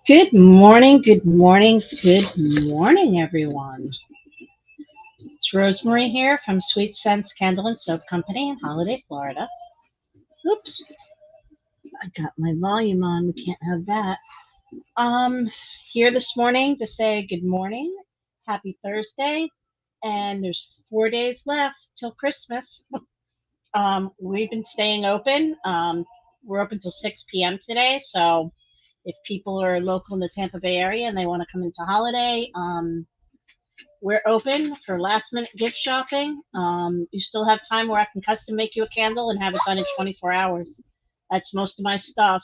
Good morning, good morning, everyone. It's Rosemary here from Sweet Scents Candle and Soap Company in Holiday, Florida. Oops, I got my volume on. We can't have that. Um, Here this morning to say good morning, happy Thursday, and there's 4 days left till Christmas. We've been staying open. We're open till 6 p.m. today, so if people are local in the Tampa Bay area and they want to come into Holiday, we're open for last minute gift shopping. You still have time where I can custom make you a candle and have it done in 24 hours. That's most of my stuff.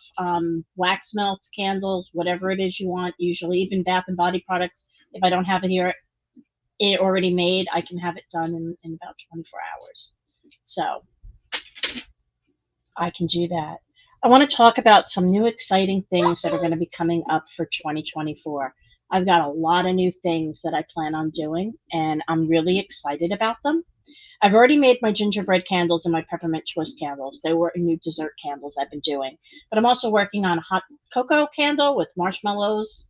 Wax melts, candles, whatever it is you want. Usually, even Bath and Body products. If I don't have it here, it already made, I can have it done in about 24 hours. So I can do that. I want to talk about some new exciting things that are going to be coming up for 2024. I've got a lot of new things that I plan on doing, and I'm really excited about them. I've already made my gingerbread candles and my peppermint twist candles. They were new dessert candles I've been doing. But I'm also working on a hot cocoa candle with marshmallows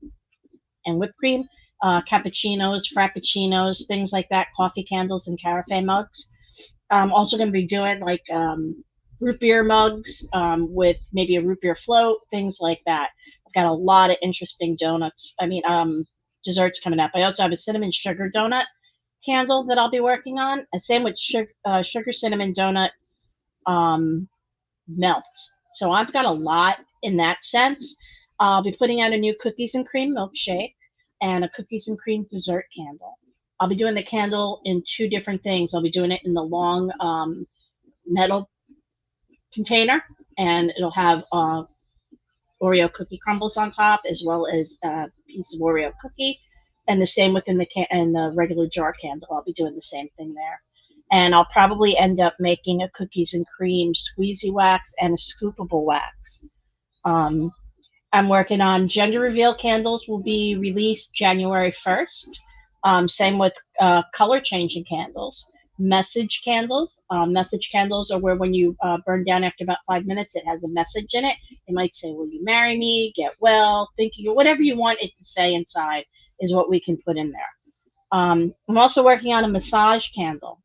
and whipped cream, cappuccinos, frappuccinos, things like that, coffee candles and carafe mugs. I'm also going to be doing like root beer mugs with maybe a root beer float, things like that. I've got a lot of interesting desserts coming up. I also have a cinnamon sugar donut candle that I'll be working on. A same with sugar cinnamon donut um, melts. So I've got a lot in that sense. I'll be putting out a new cookies and cream milkshake and a cookies and cream dessert candle. I'll be doing the candle in two different things. I'll be doing it in the long metal container, and it'll have Oreo cookie crumbles on top, as well as a piece of Oreo cookie. And the same within the regular jar candle. I'll be doing the same thing there. And I'll probably end up making a cookies and cream squeezy wax and a scoopable wax. Um, I'm working on gender reveal candles will be released January 1st. Same with color changing candles. Message candles are where when you burn down after about 5 minutes, it has a message in it. It might say, "Will you marry me? Get well, thinking," or whatever you want it to say inside is what we can put in there. I'm also working on a massage candle.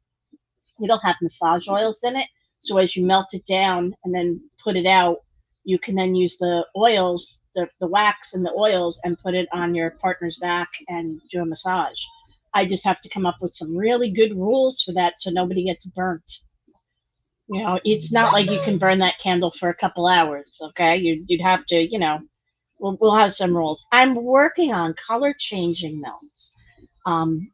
It'll have massage oils in it. So as you melt it down and then put it out, you can then use the oils, the wax and the oils, and put it on your partner's back and do a massage. I just have to come up with some really good rules for that so nobody gets burnt. It's not like you can burn that candle for a couple hours, okay? You'd have to, we'll have some rules. I'm working on color changing melts. Um,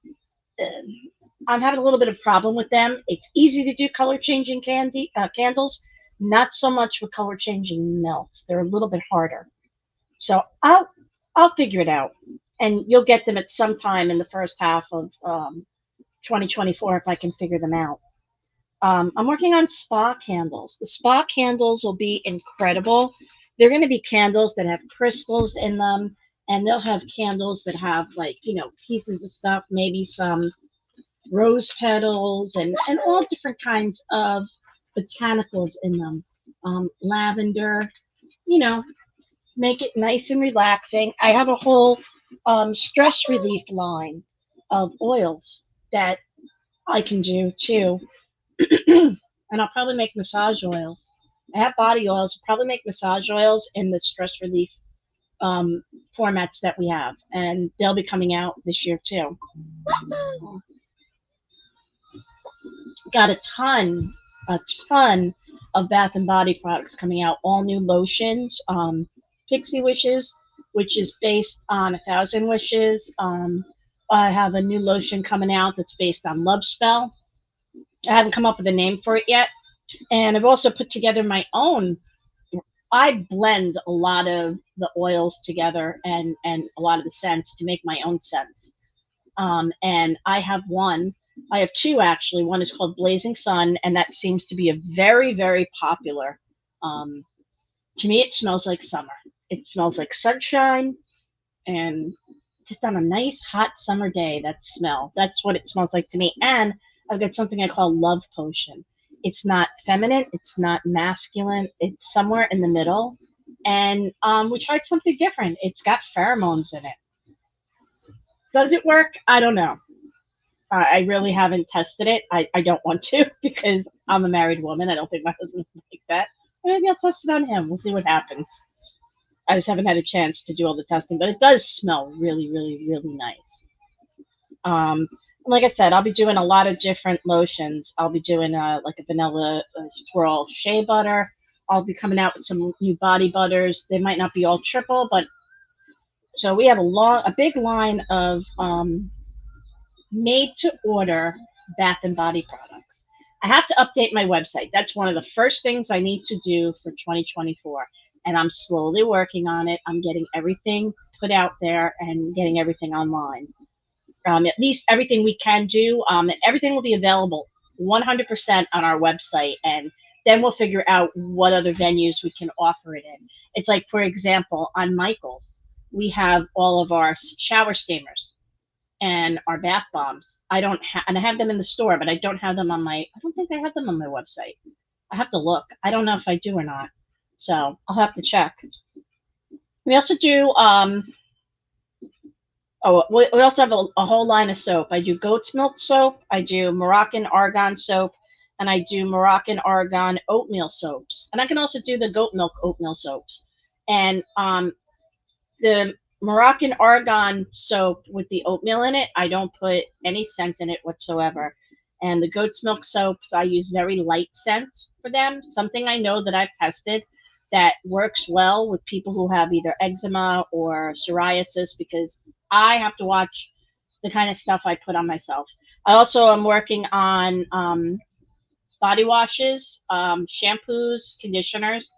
I'm having a little bit of problem with them. It's easy to do color changing candles, not so much with color changing melts. They're a little bit harder. So I'll figure it out, and you'll get them at some time in the first half of 2024 if I can figure them out. I'm working on spa candles. The spa candles will be incredible. They're going to be candles that have crystals in them, and they'll have candles that have like pieces of stuff, maybe some rose petals and all different kinds of botanicals in them. Lavender, you know, make it nice and relaxing. I have a whole stress relief line of oils that I can do too. And I'll probably make massage oils. I have body oils. I'll probably make massage oils in the stress relief um, formats that we have. And they'll be coming out this year too. Got a ton of Bath and Body products coming out. All new lotions. Pixie Wishes, which is based on A Thousand Wishes. I have a new lotion coming out that's based on Love Spell. I haven't come up with a name for it yet. And I've also put together my own. I blend a lot of the oils together and a lot of the scents to make my own scents. And I have two actually. One is called Blazing Sun, and that seems to be a very, very popular. Um, to me, it smells like summer. It smells like sunshine, and just on a nice hot summer day, that smell. That's what it smells like to me. And I've got something I call Love Potion. It's not feminine, it's not masculine, it's somewhere in the middle. And we tried something different. It's got pheromones in it. Does it work? I don't know. I really haven't tested it. I don't want to because I'm a married woman. I don't think my husband would like that. Maybe I'll test it on him. We'll see what happens. I just haven't had a chance to do all the testing, but it does smell really, really, really nice. Like I said, I'll be doing a lot of different lotions. I'll be doing like a vanilla swirl shea butter. I'll be coming out with some new body butters. They might not be all triple, but so we have a big line of made to order bath and body products. I have to update my website. That's one of the first things I need to do for 2024. And I'm slowly working on it. I'm getting everything put out there and getting everything online. At least everything we can do. Everything will be available 100% on our website. And then we'll figure out what other venues we can offer it in. It's like, for example, on Michael's, we have all of our shower steamers and our bath bombs. I don't have, and I have them in the store, but I don't have them on my. I don't think I have them on my website. I have to look. I don't know if I do or not, so I'll have to check. We also do. We also have a whole line of soap. I do goat's milk soap. I do Moroccan argan soap, and I do Moroccan argan oatmeal soaps. And I can also do the goat milk oatmeal soaps. And the Moroccan argan soap with the oatmeal in it, I don't put any scent in it whatsoever. And the goat's milk soaps, I use very light scents for them. Something I know that I've tested that works well with people who have either eczema or psoriasis because I have to watch the kind of stuff I put on myself. I also am working on body washes, shampoos, conditioners.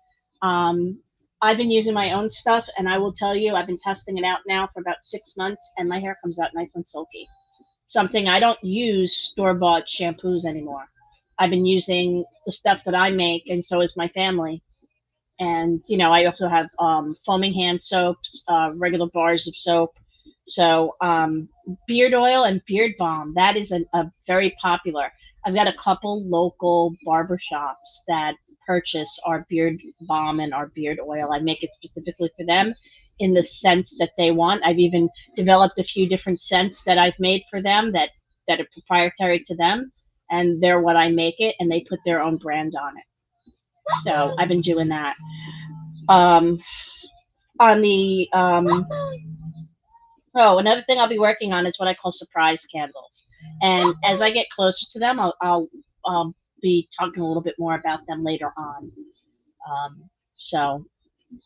Um, I've been using my own stuff, and I will tell you, I've been testing it out now for about 6 months, and my hair comes out nice and silky. Something I don't use store bought shampoos anymore. I've been using the stuff that I make, and so is my family. And I also have foaming hand soaps, regular bars of soap. So beard oil and beard balm, that is a very popular. I've got a couple local barber shops that purchase our beard balm and our beard oil. I make it specifically for them in the scents that they want. I've even developed a few different scents that I've made for them that are proprietary to them, and they're what I make it, and they put their own brand on it. So I've been doing that. Um, on the Another thing I'll be working on is what I call surprise candles. And as I get closer to them, I'll be talking a little bit more about them later on. So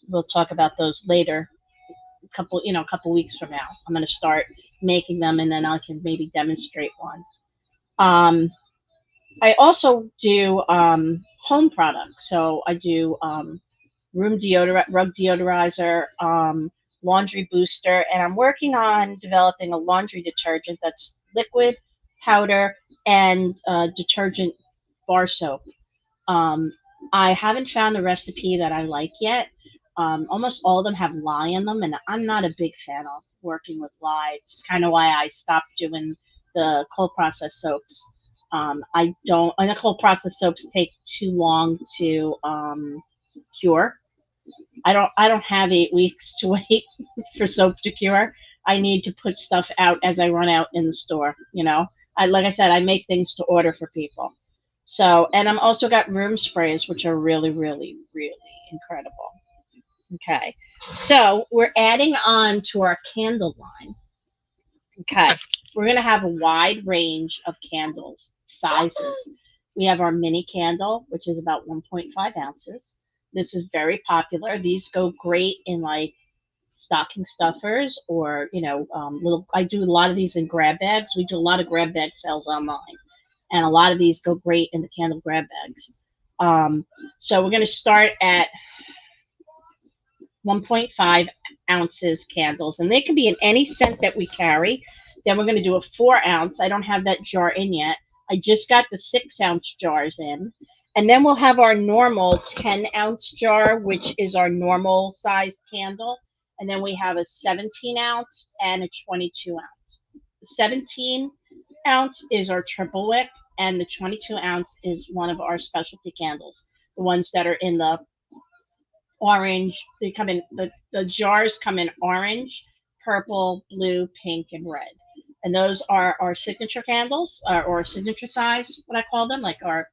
we'll talk about those later. A couple weeks from now, I'm going to start making them, and then I can maybe demonstrate one. I also do home products. So I do room deodorant, rug deodorizer, laundry booster, and I'm working on developing a laundry detergent that's liquid, powder, and detergent bar soap. Um, I haven't found a recipe that I like yet. Almost all of them have lye in them, and I'm not a big fan of working with lye. It's kind of why I stopped doing the cold process soaps. I don't, and the cold process soaps take too long to cure. I don't have 8 weeks to wait for soap to cure. I need to put stuff out as I run out in the store. Like I said, I make things to order for people. So, and I'm also got room sprays, which are really, really, really incredible. Okay, so we're adding on to our candle line. Okay, we're gonna have a wide range of candles sizes. We have our mini candle, which is about 1.5 ounces. This is very popular. These go great in like stocking stuffers or little. I do a lot of these in grab bags. We do a lot of grab bag sales online, and a lot of these go great in the candle grab bags. So we're going to start at 1.5 ounces candles, and they can be in any scent that we carry. Then we're going to do a 4 ounce. I don't have that jar in yet. I just got the 6 ounce jars in. And then we'll have our normal 10 ounce jar, which is our normal sized candle. And then we have a 17 ounce and a 22 ounce. The 17 ounce is our triple wick, and the 22 ounce is one of our specialty candles, the ones that are in the orange. They come in the jars come in orange, purple, blue, pink, and red. And those are our signature candles, or signature size, what I call them, like our,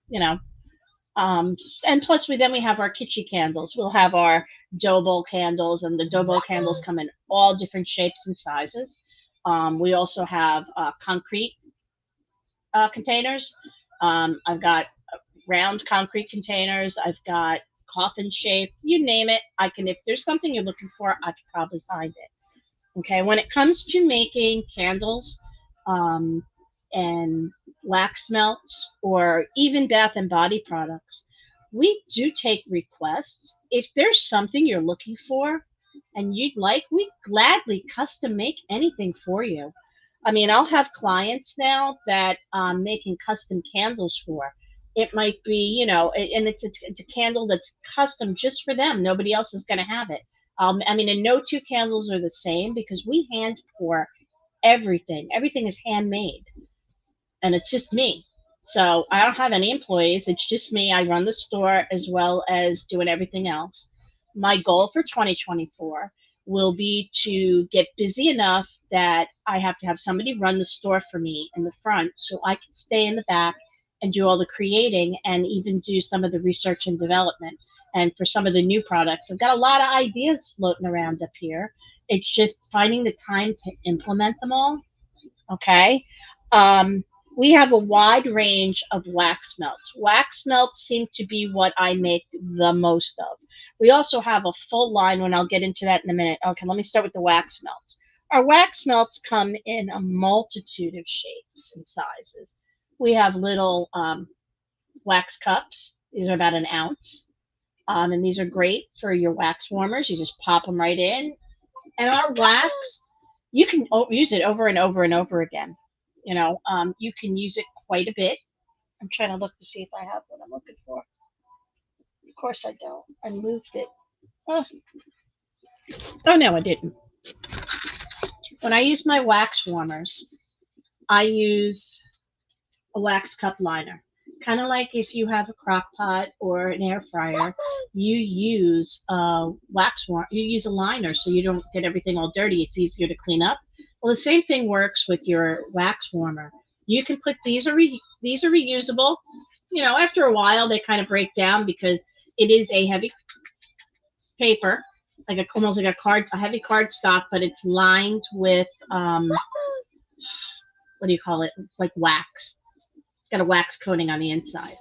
and plus we have our kitschy candles. We'll have our dough bowl candles, and the dough bowl candles come in all different shapes and sizes. We also have concrete containers. I've got round concrete containers. I've got coffin shape. You name it. I can. If there's something you're looking for, I could probably find it. Okay. When it comes to making candles, um, and wax melts, or even bath and body products, we do take requests. If there's something you're looking for and you'd like, we gladly custom make anything for you. I mean, I'll have clients now that I'm making custom candles for. It might be, and it's a candle that's custom just for them. Nobody else is going to have it. I mean, and no two candles are the same because we hand pour everything. Everything is handmade, and it's just me. So I don't have any employees. It's just me. I run the store as well as doing everything else. My goal for 2024 will be to get busy enough that I have to have somebody run the store for me in the front so I can stay in the back and do all the creating and even do some of the research and development. And for some of the new products, I've got a lot of ideas floating around up here. It's just finding the time to implement them all. Okay. Um, we have a wide range of wax melts. Wax melts seem to be what I make the most of. We also have a full line, and I'll get into that in a minute. Okay, let me start with the wax melts. Our wax melts come in a multitude of shapes and sizes. We have little wax cups. These are about an ounce. And these are great for your wax warmers. You just pop them right in. And our wax, you can use it over and over and over again. You can use it quite a bit. I'm trying to look to see if I have what I'm looking for. Of course I don't. I moved it. Oh, oh no, I didn't. When I use my wax warmers, I use a wax cup liner. Kind of like if you have a crock pot or an air fryer, you use a you use a liner so you don't get everything all dirty. It's easier to clean up. Well, the same thing works with your wax warmer. You can put these are reusable. After a while they kind of break down because it is a heavy paper, like almost like a heavy card stock, but it's lined with what do you call it? Like wax. It's got a wax coating on the inside.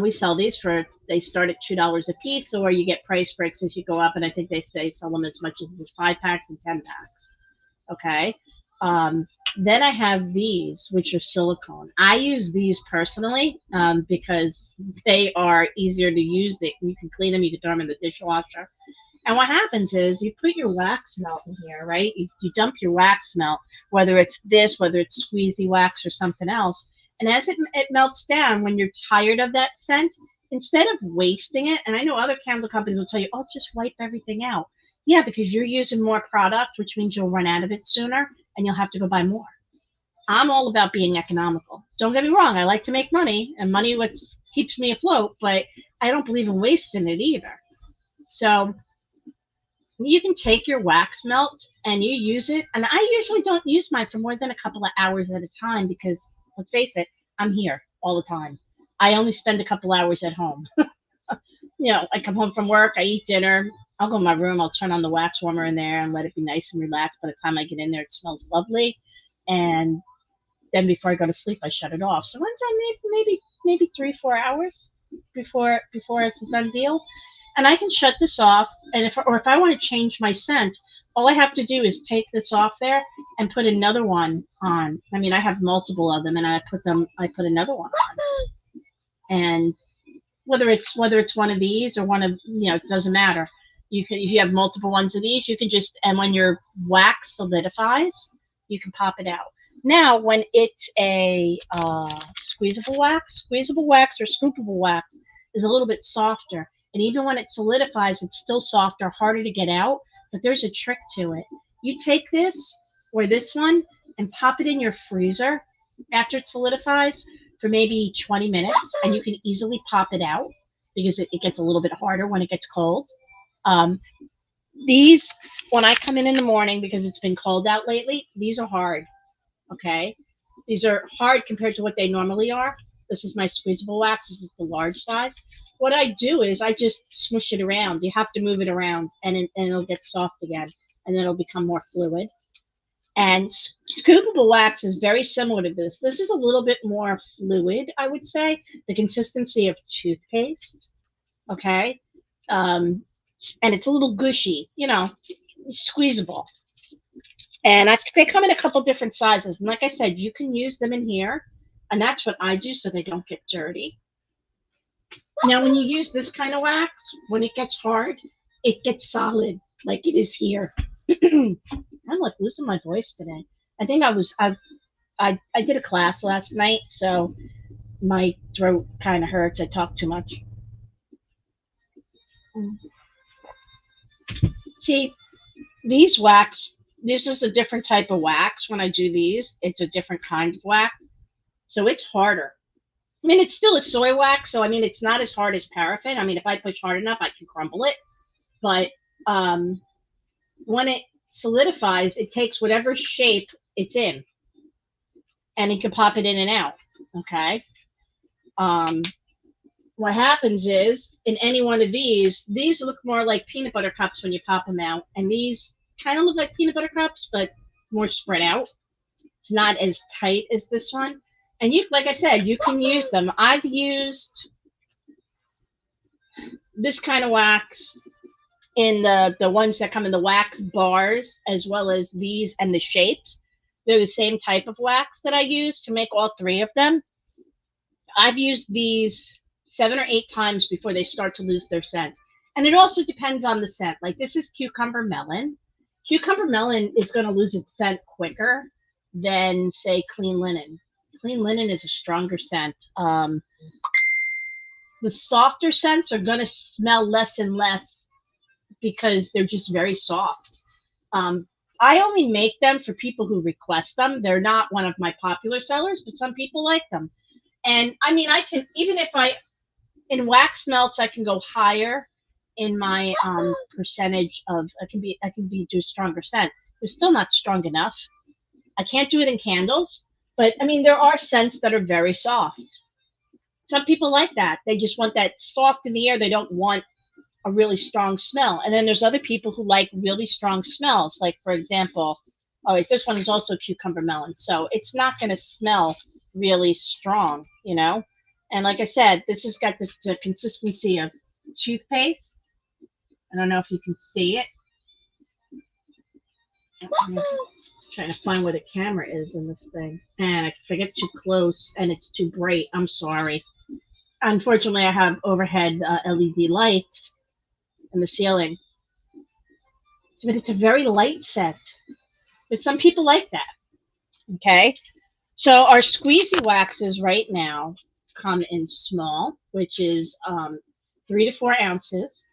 We sell these they start at $2 a piece, or you get price breaks as you go up, and I think they sell them as much as 5 packs and 10 packs. Okay. Then I have these, which are silicone. I use these personally because they are easier to use. You can clean them, you can throw them in the dishwasher. And what happens is you put your wax melt in here, right? You dump your wax melt, whether it's this, whether it's squeezy wax or something else. And as it melts down, when you're tired of that scent, instead of wasting it, and I know other candle companies will tell you, oh, just wipe everything out. Yeah, because you're using more product, which means you'll run out of it sooner and you'll have to go buy more. I'm all about being economical. Don't get me wrong. I like to make money, and money what keeps me afloat, but I don't believe in wasting it either. So you can take your wax melt and you use it. And I usually don't use mine for more than a couple of hours at a time because, let's face it, I'm here all the time. I only spend a couple hours at home. I come home from work, I eat dinner, I'll go in my room, I'll turn on the wax warmer in there and let it be nice and relaxed. By the time I get in there, it smells lovely. And then before I go to sleep, I shut it off. So once I maybe 3-4 hours before it's a done deal, and I can shut this off. And if I want to change my scent, all I have to do is take this off there and put another one on. I mean, I have multiple of them, and I put another one on. And whether it's one of these or one of, it doesn't matter. If you have multiple ones of these, you can and when your wax solidifies, you can pop it out. Now, when it's a squeezable wax or scoopable wax is a little bit softer. And even when it solidifies, it's still softer, harder to get out. But there's a trick to it. You take this or this one and pop it in your freezer after it solidifies for maybe 20 minutes, and you can easily pop it out because it gets a little bit harder when it gets cold. Um, these, when I come in the morning, because it's been cold out lately, these are hard. Okay, these are hard compared to what they normally are. This is my squeezable wax. This is the large size. What I do is I just smush it around. You have to move it around, and it'll get soft again, and then it'll become more fluid. And scoopable wax is very similar to this. This is a little bit more fluid, I would say, the consistency of toothpaste. Okay, um, and it's a little gushy, squeezable. And they come in a couple different sizes. And like I said, you can use them in here. And that's what I do so they don't get dirty. Now, when you use this kind of wax, when it gets hard, it gets solid like it is here. I'm like losing my voice today. I think I did a class last night, so my throat kind of hurts. I talk too much. See, these wax, this is a different type of wax. When I do these, it's a different kind of wax. So it's harder. I mean, it's still a soy wax, so I mean, it's not as hard as paraffin. I mean, if I push hard enough, I can crumble it. But when it solidifies, it takes whatever shape it's in, and you can pop it in and out. Okay. Um, what happens is in any one of these look more like peanut butter cups when you pop them out, and these kind of look like peanut butter cups, but more spread out. It's not as tight as this one. And you, like I said, you can use them. I've used this kind of wax in the ones that come in the wax bars, as well as these and the shapes. They're the same type of wax that I use to make all three of them. I've used these 7 or 8 times before they start to lose their scent. And it also depends on the scent. Like this is cucumber melon. Cucumber melon is going to lose its scent quicker than, say, clean linen. Clean linen is a stronger scent. The softer scents are going to smell less and less because they're just very soft. I only make them for people who request them. They're not one of my popular sellers, but some people like them. And I mean, I can, even if in wax melts, I can go higher in my percentage of, I can be do stronger scent. They're still not strong enough. I can't do it in candles, but I mean, there are scents that are very soft. Some people like that. They just want that soft in the air. They don't want a really strong smell. And then there's other people who like really strong smells. Like, for example, oh, this one is also cucumber melon. So it's not going to smell really strong, And like I said, this has got the consistency of toothpaste. I don't know if you can see it. I'm trying to find where the camera is in this thing. And if I get too close and it's too bright, I'm sorry. Unfortunately, I have overhead LED lights in the ceiling. But it's a very light scent. But some people like that. Okay. So our squeezy waxes right now come in small, which is 3 to 4 ounces.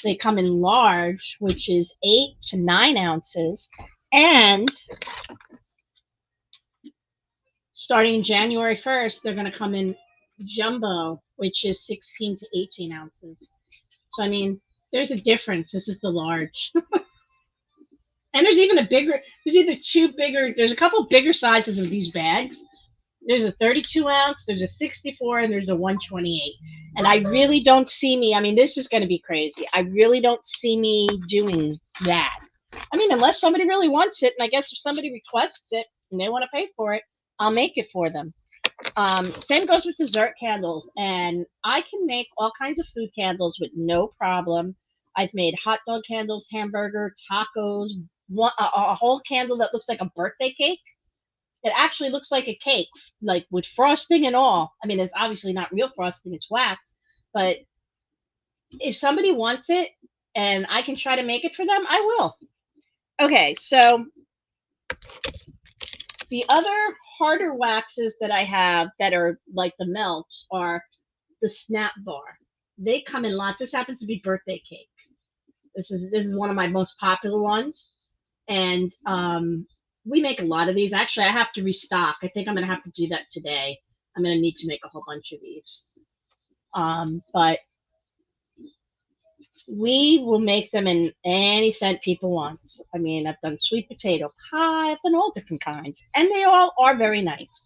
They come in large, which is 8 to 9 ounces. And starting January 1st, they're going to come in jumbo, which is 16 to 18 ounces. So, I mean, there's a difference. This is the large. And there's even there's either two bigger, there's a couple bigger sizes of these bags. There's a 32 ounce, there's a 64, and there's a 128. And I really don't see me, I mean, this is going to be crazy. I really don't see me doing that. I mean, unless somebody really wants it, and I guess if somebody requests it and they want to pay for it, I'll make it for them. Same goes with dessert candles. And I can make all kinds of food candles with no problem. I've made hot dog candles, hamburger, tacos, a whole candle that looks like a birthday cake. It actually looks like a cake, like with frosting and all. I mean, it's obviously not real frosting, it's wax. But if somebody wants it and I can try to make it for them, I will. Okay, so the other harder waxes that I have that are like the melts are the Snap Bar. They come in lots. This happens to be birthday cake. This is one of my most popular ones. And we make a lot of these. Actually, I have to restock. I think I'm going to have to do that today. I'm going to need to make a whole bunch of these. But We will make them in any scent people want. I mean, I've done sweet potato pie, I've done all different kinds, and they all are very nice.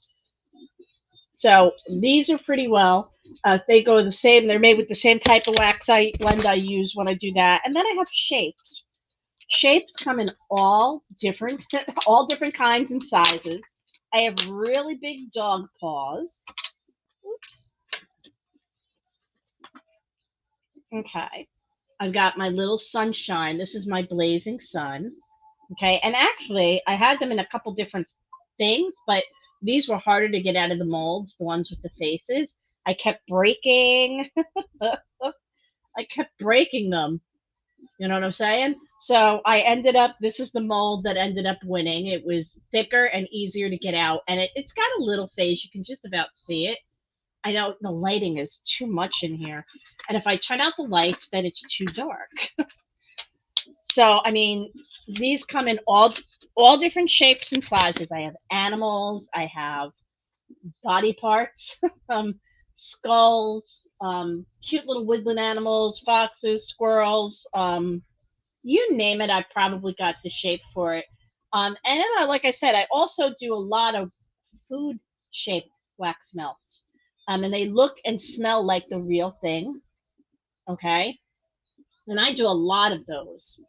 So these are pretty well. They go the same. They're made with the same type of wax I blend I use when I do that. And then I have shapes. Shapes come in all different, all different kinds and sizes. I have really big dog paws. Oops. Okay. I've got my little sunshine. This is my blazing sun. Okay. And actually, I had them in a couple different things, but these were harder to get out of the molds, the ones with the faces. I kept breaking. I kept breaking them. You know what I'm saying? So I ended up, this is the mold that ended up winning. It was thicker and easier to get out. And it's got a little face. You can just about see it. I know the lighting is too much in here. And if I turn out the lights, then it's too dark. So, I mean, these come in all different shapes and sizes. I have animals, I have body parts, skulls, cute little woodland animals, foxes, squirrels, you name it. I've probably got the shape for it. And then, like I said, I also do a lot of food shaped wax melts. And they look and smell like the real thing. Okay. And I do a lot of those.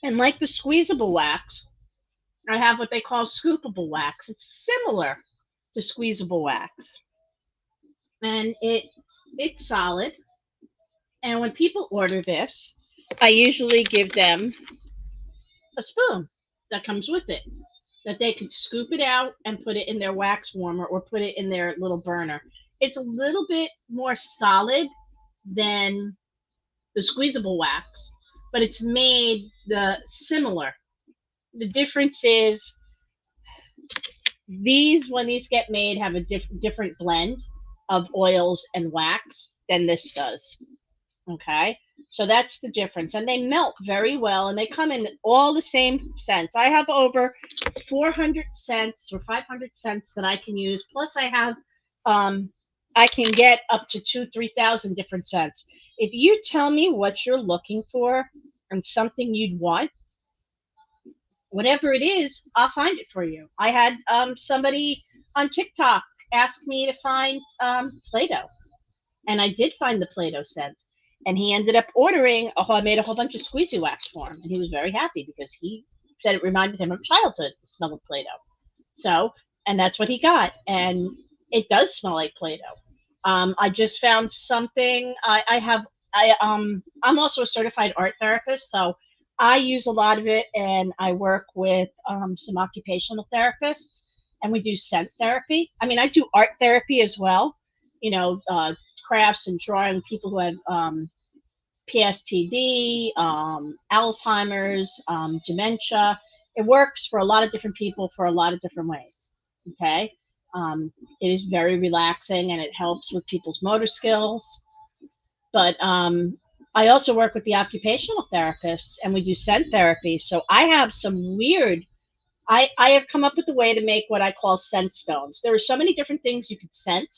And like the squeezable wax, I have what they call scoopable wax. It's similar to squeezable wax. And it's solid. And when people order this, I usually give them a spoon that comes with it that they could scoop it out and put it in their wax warmer or put it in their little burner. It's a little bit more solid than the squeezable wax, but it's made the similar. The difference is these, when these get made, have a different blend of oils and wax than this does. Okay. So that's the difference. And they melt very well and they come in all the same scents. I have over 400 scents or 500 scents that I can use. Plus, um, I can get up to 3,000 different scents. If you tell me what you're looking for and something you'd want, whatever it is, I'll find it for you. I had somebody on TikTok ask me to find Play Doh, and I did find the Play Doh scent. And he ended up ordering. Oh, I made a whole bunch of squeezy wax for him, and he was very happy because he said it reminded him of childhood, the smell of Play Doh. So, and that's what he got, and it does smell like Play Doh. I just found something. I have. I'm also a certified art therapist, so I use a lot of it, and I work with some occupational therapists, and we do scent therapy. I mean, I do art therapy as well. You know, crafts and drawing, people who have PSTD, Alzheimer's, dementia. It works for a lot of different people for a lot of different ways. Okay. It is very relaxing and it helps with people's motor skills. But I also work with the occupational therapists and we do scent therapy. So I have some weird, I have come up with a way to make what I call scent stones. There are so many different things you could scent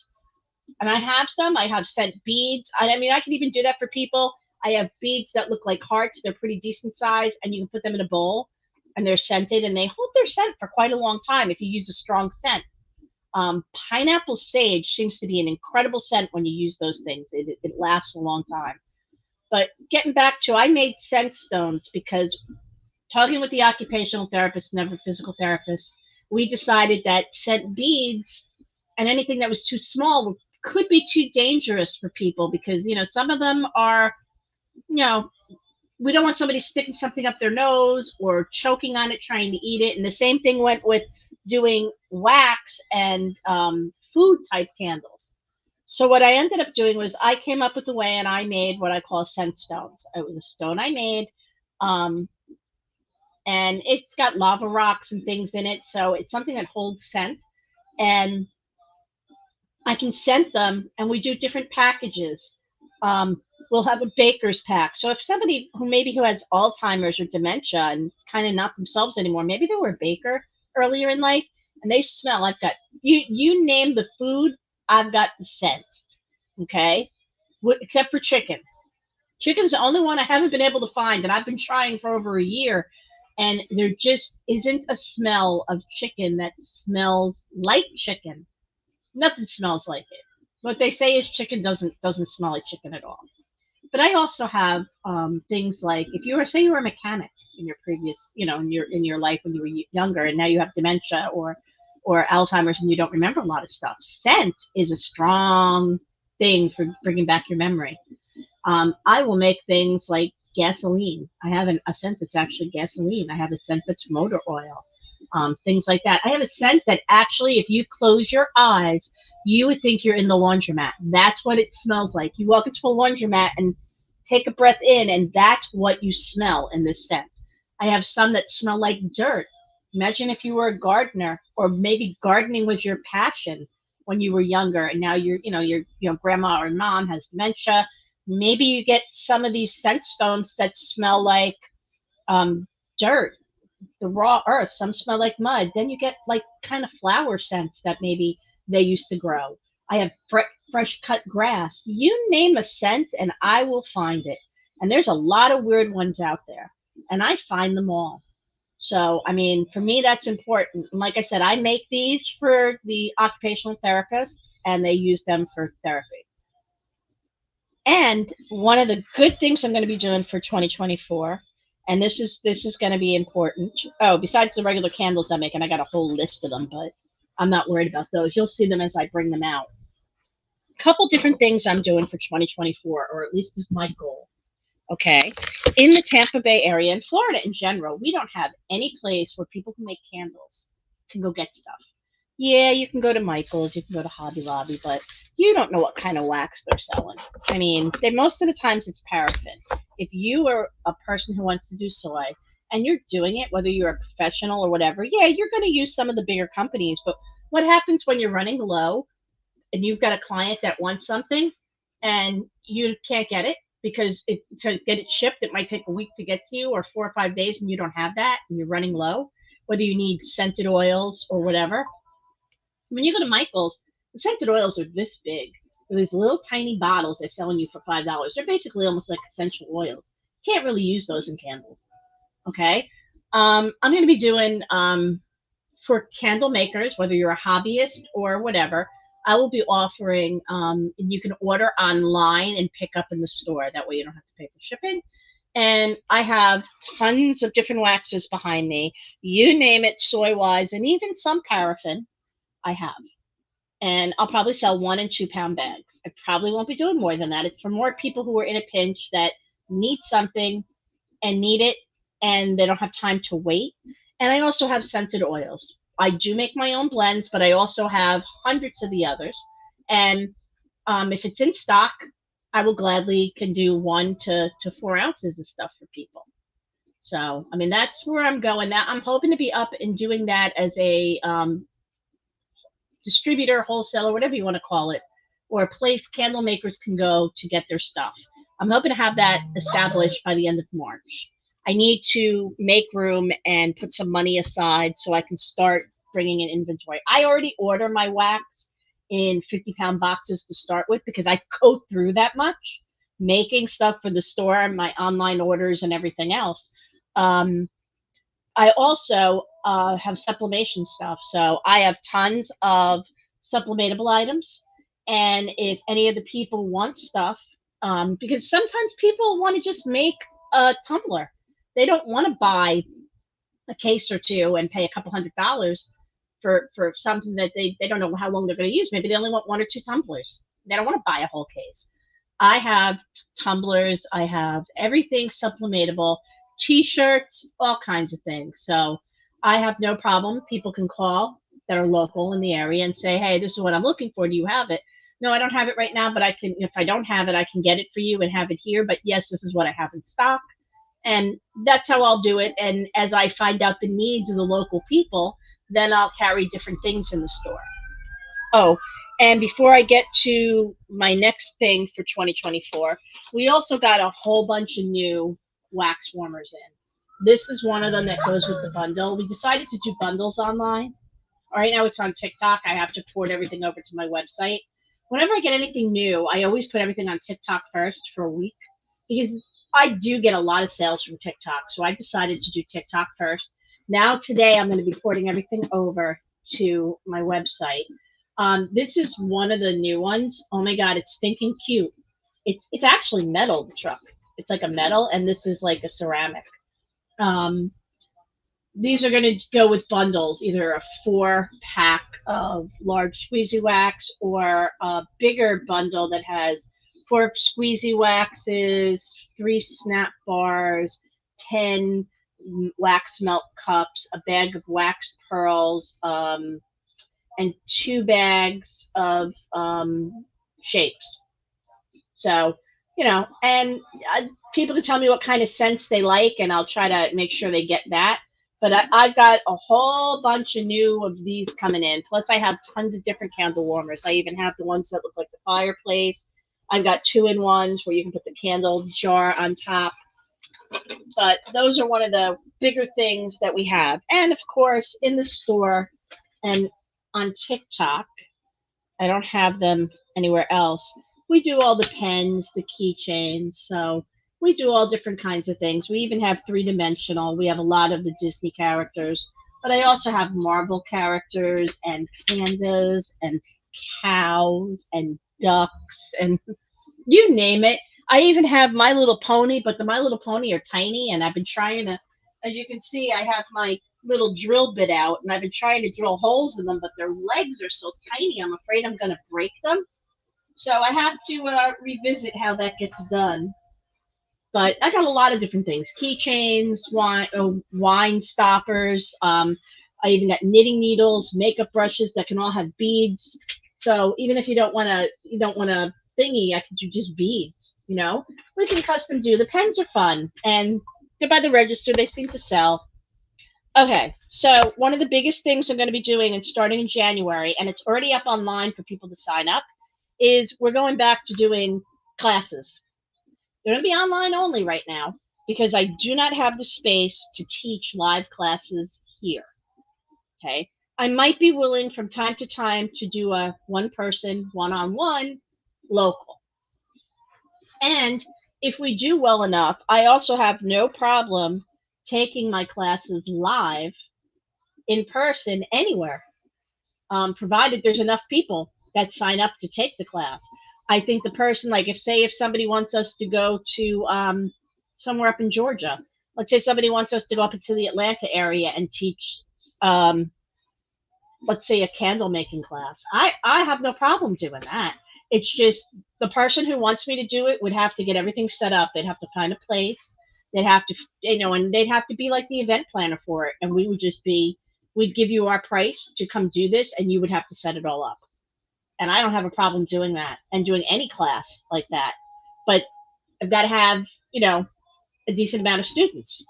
and I have some. I have scent beads. I mean, I can even do that for people. I have beads that look like hearts. They're pretty decent size, and you can put them in a bowl, and they're scented, and they hold their scent for quite a long time if you use a strong scent. Pineapple sage seems to be an incredible scent when you use those things. It lasts a long time. But getting back to, I made scent stones because talking with the occupational therapist, never physical therapist, we decided that scent beads and anything that was too small could be too dangerous for people because some of them are you know we don't want somebody sticking something up their nose or choking on it trying to eat it. And the same thing went with doing wax and food type candles. So what I ended up doing was I came up with a way and I made what I call scent stones. It was a stone I made, um, and it's got lava rocks and things in it, so it's something that holds scent. And I can scent them, and we do different packages. We'll have a baker's pack. So if somebody who has Alzheimer's or dementia and kind of not themselves anymore, maybe they were a baker earlier in life, and they smell. I've got you name the food, I've got the scent. Okay, except for chicken. Chicken's the only one I haven't been able to find, and I've been trying for over a year, and there just isn't a smell of chicken that smells like chicken. Nothing smells like it. What they say is chicken doesn't smell like chicken at all. But I also have things like if you were say you were a mechanic in your previous, in your life when you were younger, and now you have dementia or Alzheimer's and you don't remember a lot of stuff. Scent is a strong thing for bringing back your memory. I will make things like gasoline. I have a scent that's actually gasoline. I have a scent that's motor oil. Things like that. I have a scent that actually, if you close your eyes, you would think you're in the laundromat. That's what it smells like. You walk into a laundromat and take a breath in, and that's what you smell in this scent. I have some that smell like dirt. Imagine if you were a gardener, or maybe gardening was your passion when you were younger, and now your grandma or mom has dementia. Maybe you get some of these scent stones that smell like dirt, the raw earth. Some smell like mud. Then you get like kind of flower scents that maybe they used to grow. I have fresh cut grass. You name a scent and I will find it. And there's a lot of weird ones out there, and I find them all. So, I mean, for me, that's important. And like I said, I make these for the occupational therapists, and they use them for therapy. And one of the good things I'm going to be doing for 2024, and this is going to be important. Oh, besides the regular candles I make, and I got a whole list of them, but I'm not worried about those. You'll see them as I bring them out. A couple different things I'm doing for 2024, or at least is my goal. Okay. In the Tampa Bay area and Florida in general, we don't have any place where people who make candles can go get stuff. Yeah, you can go to Michael's, you can go to Hobby Lobby, but you don't know what kind of wax they're selling. I mean, most of the times it's paraffin. If you are a person who wants to do soy and you're doing it, whether you're a professional or whatever, yeah, you're going to use some of the bigger companies. But what happens when you're running low and you've got a client that wants something and you can't get it because to get it shipped, it might take a week to get to you or 4 or 5 days, and you don't have that and you're running low, whether you need scented oils or whatever. When you go to Michael's, the scented oils are this big. They're these little tiny bottles they're selling you for $5. They're basically almost like essential oils. Can't really use those in candles. Okay. I'm going to be doing for candle makers, whether you're a hobbyist or whatever. I will be offering, and you can order online and pick up in the store. That way you don't have to pay for shipping. And I have tons of different waxes behind me. You name it, soy wise, and even some paraffin I have. And I'll probably sell 1 and 2 pound bags. I probably won't be doing more than that. It's for more people who are in a pinch that need something and need it and they don't have time to wait. And I also have scented oils. I do make my own blends, but I also have hundreds of the others. And if it's in stock, I will gladly can do 1 to 4 ounces of stuff for people. So, I mean, that's where I'm going. Now, I'm hoping to be up and doing that as a distributor, wholesaler, whatever you want to call it, or a place candle makers can go to get their stuff. I'm hoping to have that established by the end of March. I need to make room and put some money aside so I can start bringing in inventory. I already order my wax in 50-pound boxes to start with because I go through that much making stuff for the store, my online orders and everything else. I also have sublimation stuff. So I have tons of sublimatable items. And if any of the people want stuff, because sometimes people want to just make a tumbler. They don't want to buy a case or two and pay a couple $100 for something that they don't know how long they're going to use. Maybe they only want 1 or 2 tumblers. They don't want to buy a whole case. I have tumblers. I have everything sublimatable. T-shirts, all kinds of things. So I have no problem. People can call that are local in the area and say, hey, this is what I'm looking for. Do you have it? No, I don't have it right now, but I can, if I don't have it, I can get it for you and have it here. But yes, this is what I have in stock. And that's how I'll do it. And as I find out the needs of the local people, then I'll carry different things in the store. Oh, and before I get to my next thing for 2024, we also got a whole bunch of new wax warmers in. This is one of them that goes with the bundle. We decided to do bundles online. right now it's on TikTok. I have to port everything over to my website. Whenever I get anything new, I always put everything on TikTok first for a week because I do get a lot of sales from TikTok. So I decided to do TikTok first. Now today I'm going to be porting everything over to my website. This is one of the new ones. Oh my god, it's stinking cute. It's actually metal, the truck. It's like a metal, and this is like a ceramic. Um, these are going to go with bundles, either a 4 pack of large squeezy wax or a bigger bundle that has 4 squeezy waxes, 3 snap bars, 10 wax melt cups, a bag of waxed pearls, and 2 bags of shapes. So, and people can tell me what kind of scents they like, and I'll try to make sure they get that. But I've got a whole bunch of new of these coming in. Plus, I have tons of different candle warmers. I even have the ones that look like the fireplace. I've got 2-in-1s where you can put the candle jar on top. But those are one of the bigger things that we have. And of course, in the store and on TikTok, I don't have them anywhere else. We do all the pens, the keychains. So we do all different kinds of things. We even have 3-dimensional. We have a lot of the Disney characters, but I also have Marvel characters and pandas and cows and ducks and you name it. I even have My Little Pony, but the My Little Pony are tiny, and I've been trying to, as you can see, I have my little drill bit out, and I've been trying to drill holes in them, but their legs are so tiny, I'm afraid I'm going to break them. So I have to revisit how that gets done. But I got a lot of different things: keychains, wine stoppers. I even got knitting needles, makeup brushes that can all have beads. So even if you don't want to thingy, I could do just beads. We can custom do. The pens are fun, and they're by the register. They seem to sell. Okay, so one of the biggest things I'm going to be doing and starting in January, and it's already up online for people to sign up, is we're going back to doing classes. They're going to be online only right now because I do not have the space to teach live classes here. Okay. I might be willing from time to time to do a one-person, one-on-one local. And if we do well enough, I also have no problem taking my classes live in person anywhere, provided there's enough people that sign up to take the class. I think the person, like if somebody wants us to go to somewhere up in Georgia, let's say somebody wants us to go up into the Atlanta area and teach, let's say, a candle making class. I have no problem doing that. It's just the person who wants me to do it would have to get everything set up. They'd have to find a place. They'd have to, and they'd have to be like the event planner for it. And we would just we'd give you our price to come do this, and you would have to set it all up. And I don't have a problem doing that and doing any class like that. But I've got to have, a decent amount of students.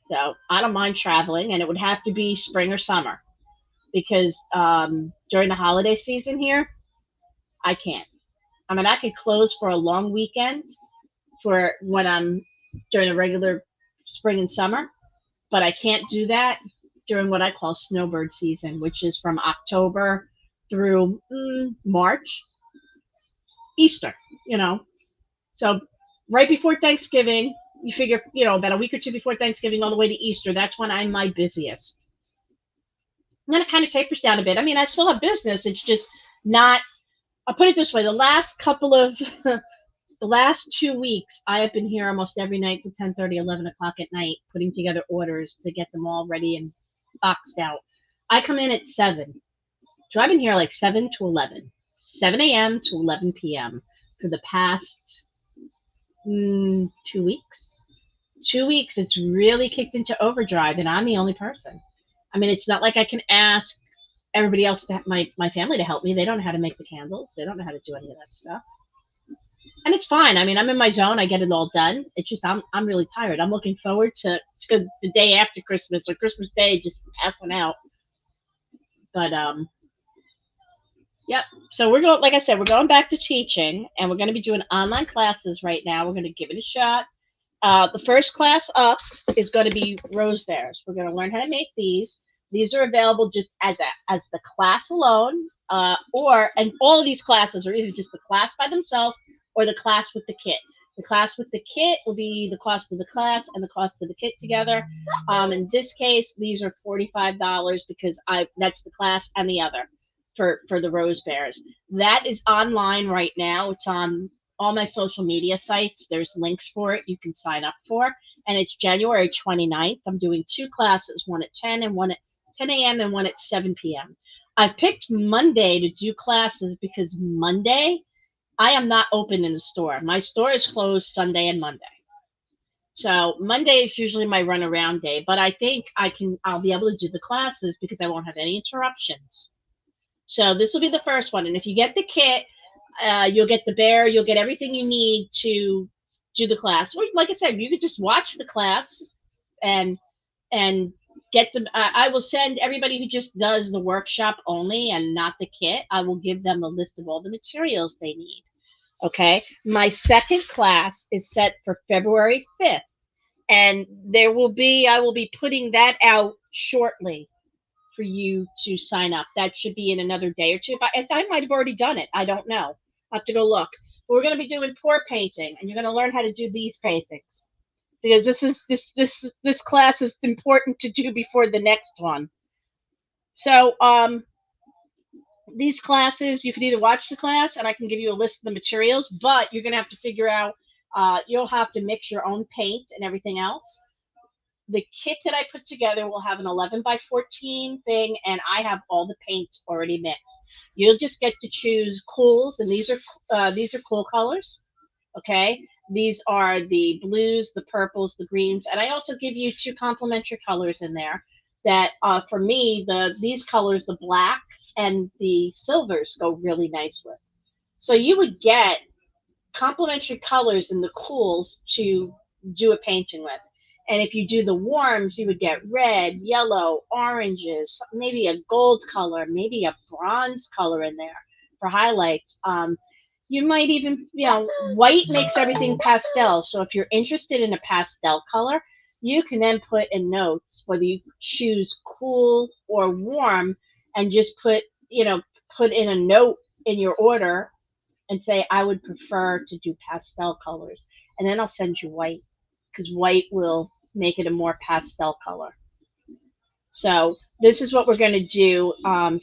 So I don't mind traveling, and it would have to be spring or summer because during the holiday season here, I can't. I mean, I could close for a long weekend for when I'm during the regular spring and summer, but I can't do that during what I call snowbird season, which is from October through March, Easter, So right before Thanksgiving, you figure, about a week or two before Thanksgiving all the way to Easter, that's when I'm my busiest. And then it kind of tapers down a bit. I mean, I still have business. It's just not, I'll put it this way. The last 2 weeks, I have been here almost every night till 10:30, 11 o'clock at night, putting together orders to get them all ready and boxed out. I come in at 7. So I've been here like 7 to 11, 7 a.m. to 11 p.m. for the past 2 weeks. 2 weeks, it's really kicked into overdrive, and I'm the only person. I mean, it's not like I can ask everybody else, my family, to help me. They don't know how to make the candles. They don't know how to do any of that stuff. And it's fine. I mean, I'm in my zone. I get it all done. It's just I'm really tired. I'm looking forward to the day after Christmas or Christmas Day, just passing out. But yep. So we're going, like I said, we're going back to teaching, and we're going to be doing online classes right now. We're going to give it a shot. The first class up is going to be rose bears. We're going to learn how to make these. These are available just as the class alone, and all of these classes are either just the class by themselves or the class with the kit. The class with the kit will be the cost of the class and the cost of the kit together. In this case, these are $45 because that's the class and the other for the Rose Bears. That is online right now. It's on all my social media sites. There's links for it you can sign up for. And it's January 29th. I'm doing two classes, one at 10 and one at 10 a.m. and one at 7 p.m. I've picked Monday to do classes because Monday I am not open in the store. My store is closed Sunday and Monday. So Monday is usually my runaround day, but I think I'll be able to do the classes because I won't have any interruptions. So this will be the first one. And if you get the kit, you'll get the bear, you'll get everything you need to do the class. Or like I said, you could just watch the class and get them. I will send everybody who just does the workshop only and not the kit. I will give them a list of all the materials they need. Okay. My second class is set for February 5th. And I will be putting that out shortly for you to sign up. That should be in another day or two. I might have already done it. I don't know. I'll have to go look. But we're going to be doing pour painting, and you're going to learn how to do these paintings because this class is important to do before the next one. So these classes, you can either watch the class, and I can give you a list of the materials, but you're going to have to figure out. You'll have to mix your own paint and everything else. The kit that I put together will have an 11 by 14 thing, and I have all the paints already mixed. You'll just get to choose cools, and these are cool colors. Okay, these are the blues, the purples, the greens, and I also give you two complementary colors in there. That for me, these colors, the black and the silvers, go really nice with. So you would get complementary colors in the cools to do a painting with. And if you do the warms, you would get red, yellow, oranges, maybe a gold color, maybe a bronze color in there for highlights. You might even, white makes everything pastel. So if you're interested in a pastel color, you can then put in notes whether you choose cool or warm and just put in a note in your order and say, I would prefer to do pastel colors. And then I'll send you white because white will make it a more pastel color. So this is what we're going to do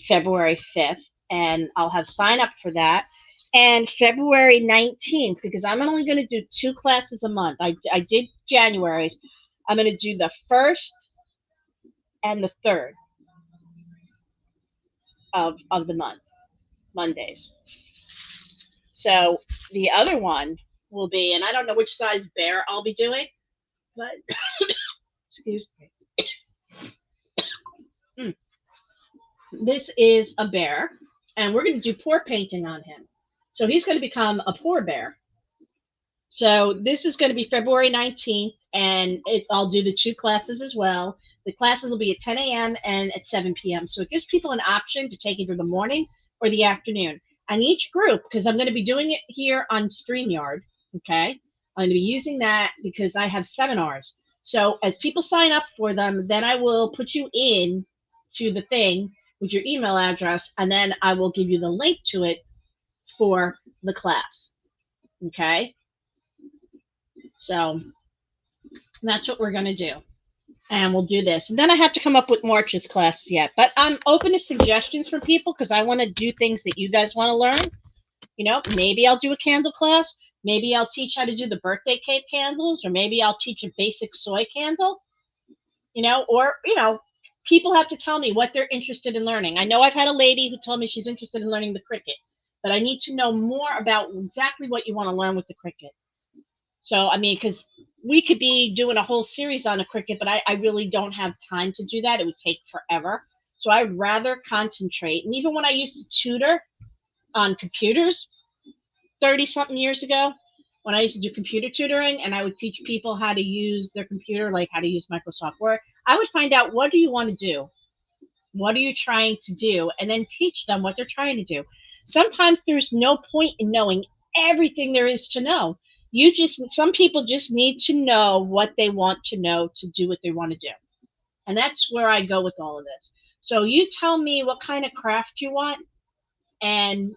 February 5th, and I'll have sign up for that. And February 19th, because I'm only going to do two classes a month. I did January's. I'm going to do the 1st and the 3rd of the month, Mondays. So the other one will be, and I don't know which size bear I'll be doing, but excuse me. This is a bear, and we're going to do pour painting on him. So he's going to become a pour bear. So this is going to be February 19th, and I'll do the two classes as well. The classes will be at 10 a.m. and at 7 p.m. So it gives people an option to take either the morning or the afternoon. And each group, because I'm going to be doing it here on StreamYard, okay? I'm going to be using that because I have seminars. So as people sign up for them, then I will put you in to the thing with your email address, and then I will give you the link to it for the class, okay? So that's what we're going to do. And we'll do this. And then I have to come up with March's class yet. But I'm open to suggestions from people because I want to do things that you guys want to learn. Maybe I'll do a candle class. Maybe I'll teach how to do the birthday cake candles. Or maybe I'll teach a basic soy candle. People have to tell me what they're interested in learning. I know I've had a lady who told me she's interested in learning the Cricut. But I need to know more about exactly what you want to learn with the Cricut. So, because we could be doing a whole series on a Cricut, but I really don't have time to do that. It would take forever. So I'd rather concentrate. And even when I used to tutor on computers 30-something years ago, when I used to do computer tutoring and I would teach people how to use their computer, like how to use Microsoft Word, I would find out, what do you want to do? What are you trying to do? And then teach them what they're trying to do. Sometimes there's no point in knowing everything there is to know. Some people just need to know what they want to know to do what they want to do. And that's where I go with all of this. So you tell me what kind of craft you want, and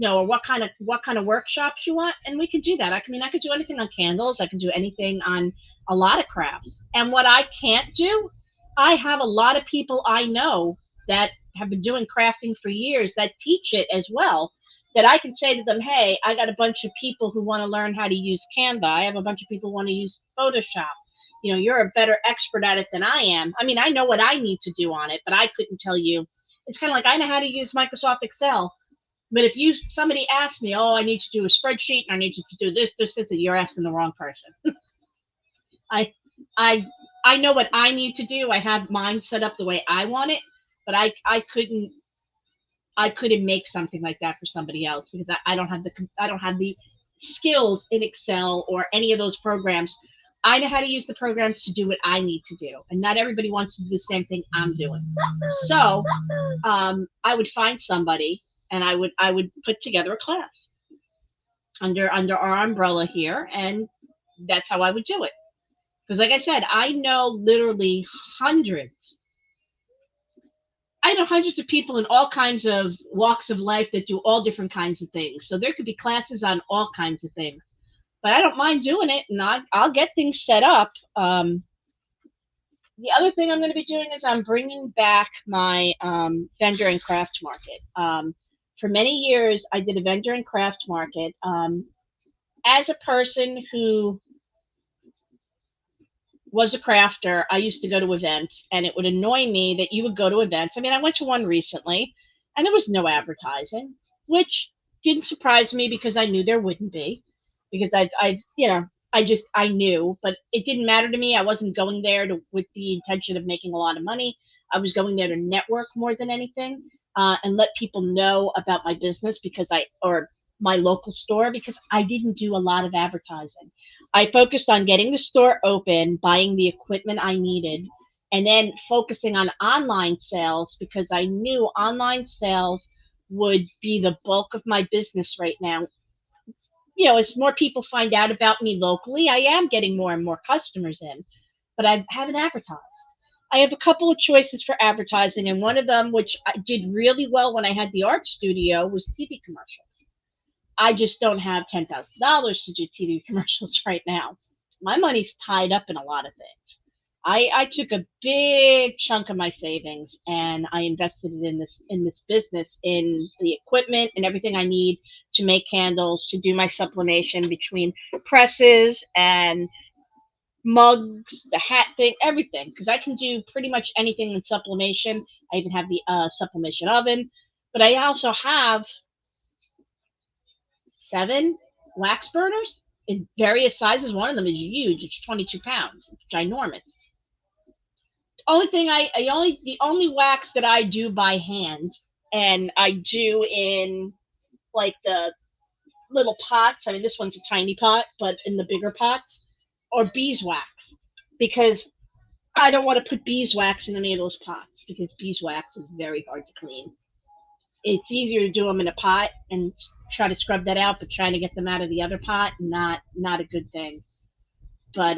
or what kind of workshops you want, and we could do that. I could do anything on candles. I can do anything on a lot of crafts. And what I can't do, I have a lot of people I know that have been doing crafting for years that teach it as well. That I can say to them, hey, I got a bunch of people who want to learn how to use Canva. I have a bunch of people who want to use Photoshop. You're a better expert at it than I am. I know what I need to do on it, but I couldn't tell you. It's kind of like I know how to use Microsoft Excel, but if somebody asks me, oh, I need to do a spreadsheet and I need to do this, you're asking the wrong person. I I I know what I need to do. I have mine set up the way I want it, but I couldn't make something like that for somebody else because I don't have the skills in Excel or any of those programs. I know how to use the programs to do what I need to do, and not everybody wants to do the same thing I'm doing. So I would find somebody, and I would put together a class under our umbrella here, and that's how I would do it. Because, like I said, hundreds. I know hundreds of people in all kinds of walks of life that do all different kinds of things. So there could be classes on all kinds of things. But I don't mind doing it, and I'll get things set up. The other thing I'm going to be doing is I'm bringing back my vendor and craft market. For many years, I did a vendor and craft market. As a person who was a crafter, I used to go to events, and it would annoy me that you would go to events. I went to one recently, and there was no advertising, which didn't surprise me because I knew there wouldn't be, because I knew, but it didn't matter to me. I wasn't going there with the intention of making a lot of money. I was going there to network more than anything, and let people know about my business or my local store, because I didn't do a lot of advertising. I focused on getting the store open, buying the equipment I needed, and then focusing on online sales because I knew online sales would be the bulk of my business right now. As more people find out about me locally, I am getting more and more customers in, but I haven't advertised. I have a couple of choices for advertising, and one of them, which I did really well when I had the art studio, was TV commercials. I just don't have $10,000 to do TV commercials right now. My money's tied up in a lot of things. I took a big chunk of my savings and I invested it in this business, in the equipment and everything I need to make candles, to do my sublimation between presses and mugs, the hat thing, everything. Because I can do pretty much anything in sublimation. I even have the sublimation oven, but I also have 7 wax burners in various sizes. One of them is huge. It's 22 pounds. It's ginormous. The only wax that I do by hand, and I do in like the little pots. This one's a tiny pot, but in the bigger pots, or beeswax, because I don't want to put beeswax in any of those pots because beeswax is very hard to clean. It's easier to do them in a pot and try to scrub that out, but trying to get them out of the other pot, not a good thing. But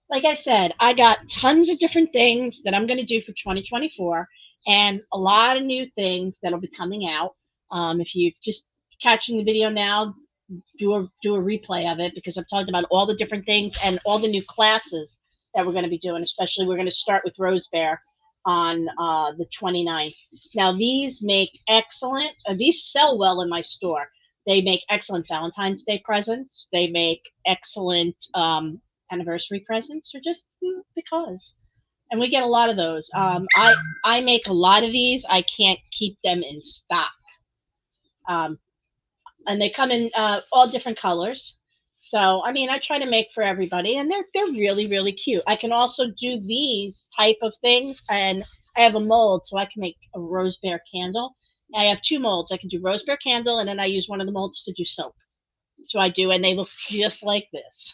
like I said, I got tons of different things that I'm going to do for 2024, and a lot of new things that'll be coming out. If you're just catching the video now, do a replay of it, because I've talked about all the different things and all the new classes that we're going to be doing. Especially, we're going to start with Rose Bear on the 29th. Now, these sell well in my store. They make excellent Valentine's Day presents. They make excellent anniversary presents, or just because. And we get a lot of those. I make a lot of these. I can't keep them in stock. And they come in all different colors. So I try to make for everybody, and they're really, really cute. I can also do these type of things, and I have a mold, so I can make a rose bear candle. I have 2 molds. I can do rose bear candle, and then I use one of the molds to do soap. So I do, and they look just like this.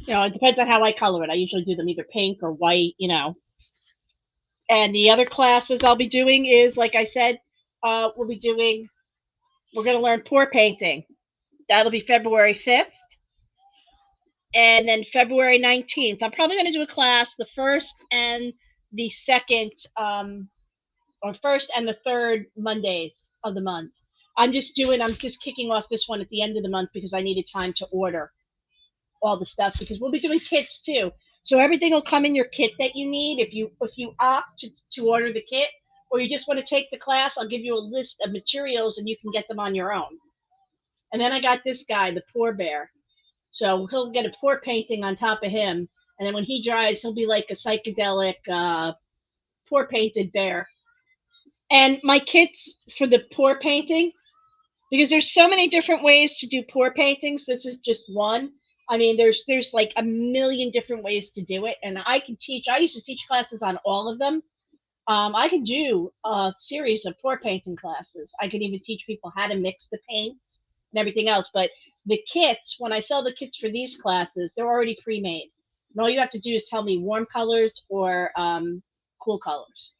It depends on how I color it. I usually do them either pink or white. And the other classes I'll be doing is, like I said, we're going to learn pour painting. That'll be February 5th. And then February 19th, I'm probably going to do a class the first and the second, or first and the third Mondays of the month. I'm just kicking off this one at the end of the month because I needed time to order all the stuff, because we'll be doing kits too. So everything will come in your kit that you need. If you opt to order the kit, or you just want to take the class, I'll give you a list of materials and you can get them on your own. And then I got this guy, the Poor Bear. So he'll get a pour painting on top of him, and then when he dries, he'll be like a psychedelic pour painted bear. And my kits for the pour painting, because there's so many different ways to do pour paintings. This is just one. I mean, there's like a million different ways to do it, and I used to teach classes on all of them. I can do a series of pour painting classes. I can even teach people how to mix the paints and everything else. But the kits, when I sell the kits for these classes, they're already pre-made. And all you have to do is tell me warm colors or cool colors,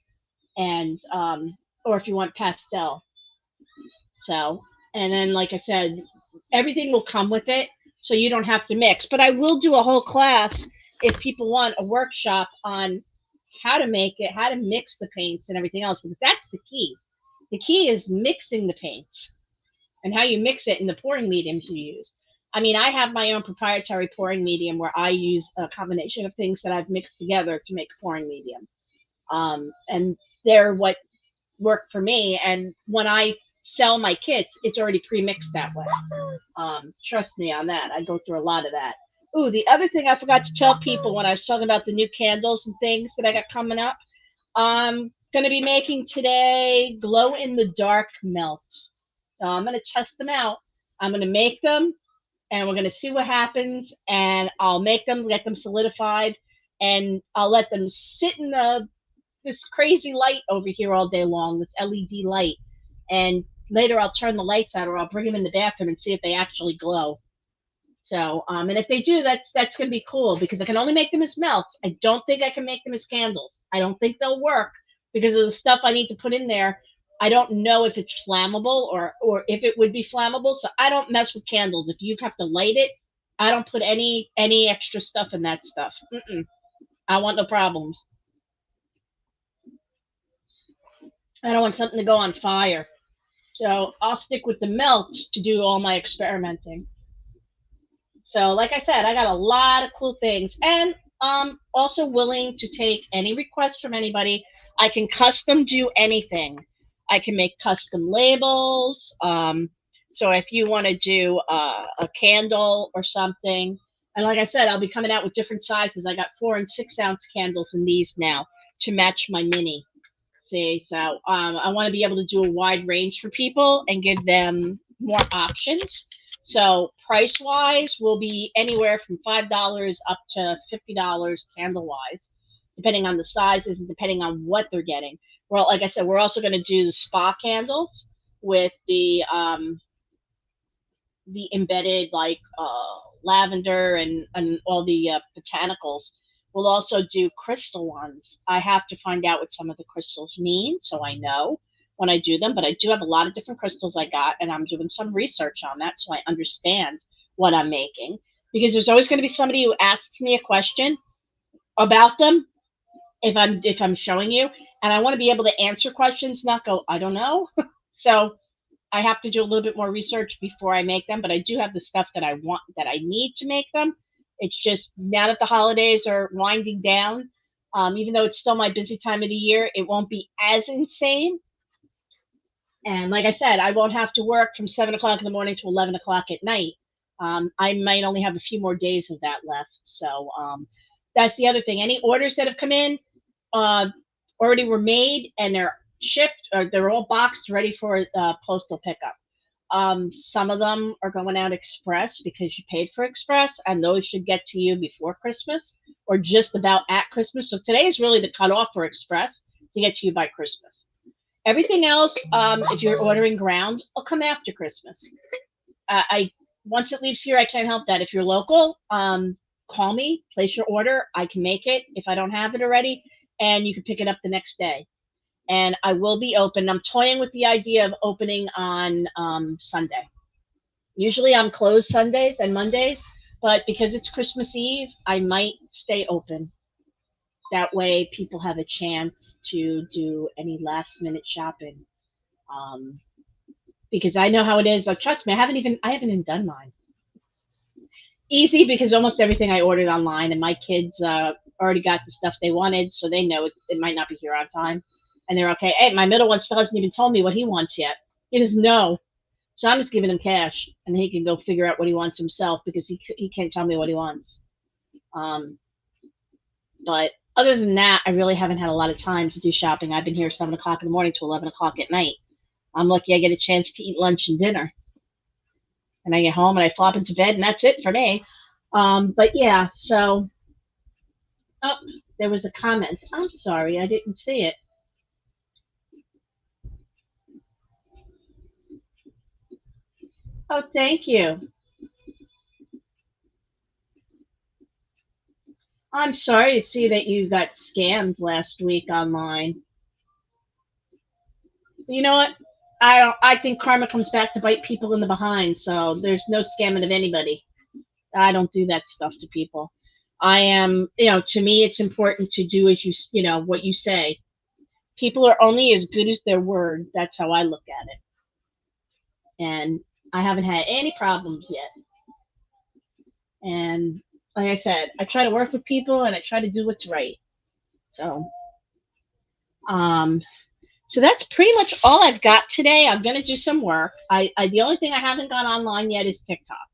and or if you want pastel. So, and then, like I said, everything will come with it, so you don't have to mix. But I will do a whole class if people want a workshop on how to make it, how to mix the paints and everything else, because that's the key. The key is mixing the paints and how you mix it in the pouring mediums you use. I mean, I have my own proprietary pouring medium where I use a combination of things that I've mixed together to make a pouring medium. And they're what work for me. And when I sell my kits, it's already pre-mixed that way. Trust me on that. I go through a lot of that. Ooh, the other thing I forgot to tell people when I was talking about the new candles and things that I got coming up, I'm going to be making today glow-in-the-dark melts. So I'm going to test them out. I'm going to make them, and we're going to see what happens, and I'll make them, get them solidified, and I'll let them sit in this crazy light over here all day long, this LED light, and later I'll turn the lights out, or I'll bring them in the bathroom and see if they actually glow. So, and if they do, that's going to be cool, because I can only make them as melts. I don't think I can make them as candles. I don't think they'll work because of the stuff I need to put in there. I don't know if it's flammable or if it would be flammable. So I don't mess with candles. If you have to light it, I don't put any extra stuff in that stuff. I want no problems. I don't want something to go on fire. So I'll stick with the melt to do all my experimenting. So, like I said, I got a lot of cool things, and also willing to take any requests from anybody. I can custom do anything. I can make custom labels. So if you want to do a candle or something, and like I said, I'll be coming out with different sizes. I got 4 and 6 ounce candles in these now to match my mini. See, so I want to be able to do a wide range for people and give them more options. So price wise will be anywhere from $5 up to $50 candle wise, depending on the sizes and depending on what they're getting. Well, like I said, we're also going to do the spa candles with the embedded like lavender and all the botanicals. We'll also do crystal ones. I have to find out what some of the crystals mean so I know when I do them, but I do have a lot of different crystals I got, and I'm doing some research on that so I understand what I'm making, because there's always going to be somebody who asks me a question about them if I'm showing you, and I want to be able to answer questions, not go, I don't know. So I have to do a little bit more research before I make them, but I do have the stuff that I want, that I need to make them. It's just now that the holidays are winding down, even though it's still my busy time of the year, it won't be as insane. And like I said, I won't have to work from 7 o'clock in the morning to 11 o'clock at night. I might only have a few more days of that left. So that's the other thing. Any orders that have come in uh, already were made and they're shipped, or they're all boxed ready for postal pickup. Some of them are going out express because you paid for express, and those should get to you before Christmas or just about at Christmas. So today is really the cutoff for express to get to you by Christmas. Everything else, if you're ordering ground, will come after Christmas. I Once it leaves here, I can't help that. If you're local, call me, place your order. I can make it if I don't have it already, and you can pick it up the next day. And I will be open. I'm toying with the idea of opening on Sunday. Usually I'm closed Sundays and Mondays, But because it's Christmas Eve, I might stay open. That way, people have a chance to do any last minute shopping. Um, because I know how it is. Trust me, I haven't even done mine. Easy because almost everything I ordered online, and my kids already got the stuff they wanted, so they know it might not be here on time, and they're okay. Hey, my middle one still hasn't even told me what he wants yet. He doesn't know, so I'm just giving him cash, and he can go figure out what he wants himself because he can't tell me what he wants. Um, but other than that, I really haven't had a lot of time to do shopping. I've been here 7 o'clock in the morning to 11 o'clock at night. I'm lucky I get a chance to eat lunch and dinner, and I get home and I flop into bed, and that's it for me. But yeah, so oh, there was a comment. I'm sorry, I didn't see it. Oh, thank you. I'm sorry to see that you got scammed last week online. You know what? I don't. I think karma comes back to bite people in the behind. So there's no scamming of anybody. I don't do that stuff to people. I am, to me, it's important to do as what you say. People are only as good as their word. That's how I look at it. And I haven't had any problems yet. And like I said, I try to work with people and I try to do what's right. So, um, so that's pretty much all I've got today. I'm gonna do some work. I the only thing I haven't gone online yet is TikTok,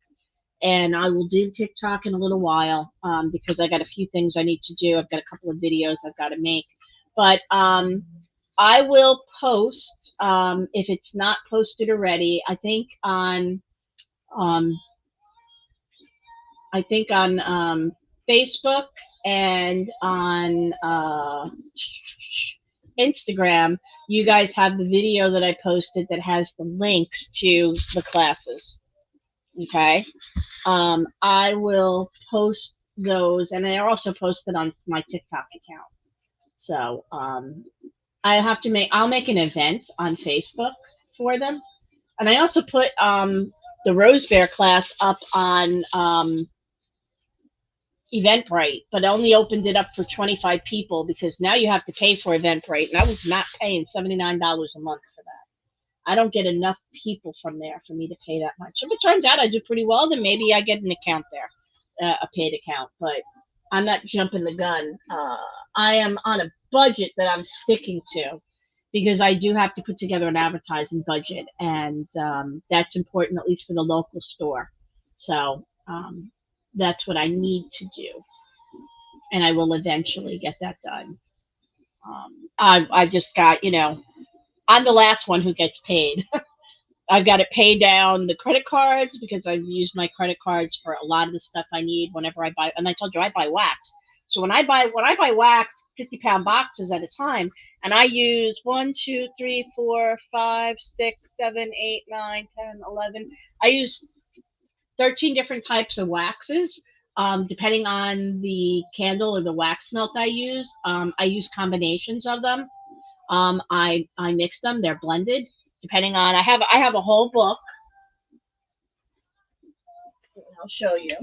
and I will do TikTok in a little while because I got a few things I need to do. I've got a couple of videos I've got to make, but I will post if it's not posted already. Um, I think on Facebook and on Instagram, you guys have the video that I posted that has the links to the classes. Okay. I will post those, and they're also posted on my TikTok account. So I'll make an event on Facebook for them. And I also put the Rose Bear class up on Eventbrite, but only opened it up for 25 people because now you have to pay for Eventbrite, and I was not paying $79 a month for that. I don't get enough people from there for me to pay that much. If it turns out I do pretty well, then maybe I get an account there, a paid account. But I'm not jumping the gun. I am on a budget that I'm sticking to because I do have to put together an advertising budget, and that's important at least for the local store. So that's what I need to do, and I will eventually get that done. I just got, I'm the last one who gets paid. I've got to pay down the credit cards because I've used my credit cards for a lot of the stuff I need whenever I buy. And I told you I buy wax. So when I buy wax, 50-pound boxes at a time, and I use 1, 2, 3, 4, 5, 6, 7, 8, 9, 10, 11. I use 13 different types of waxes. Depending on the candle or the wax melt I use combinations of them. I mix them; they're blended. Depending on I have a whole book. I'll show you.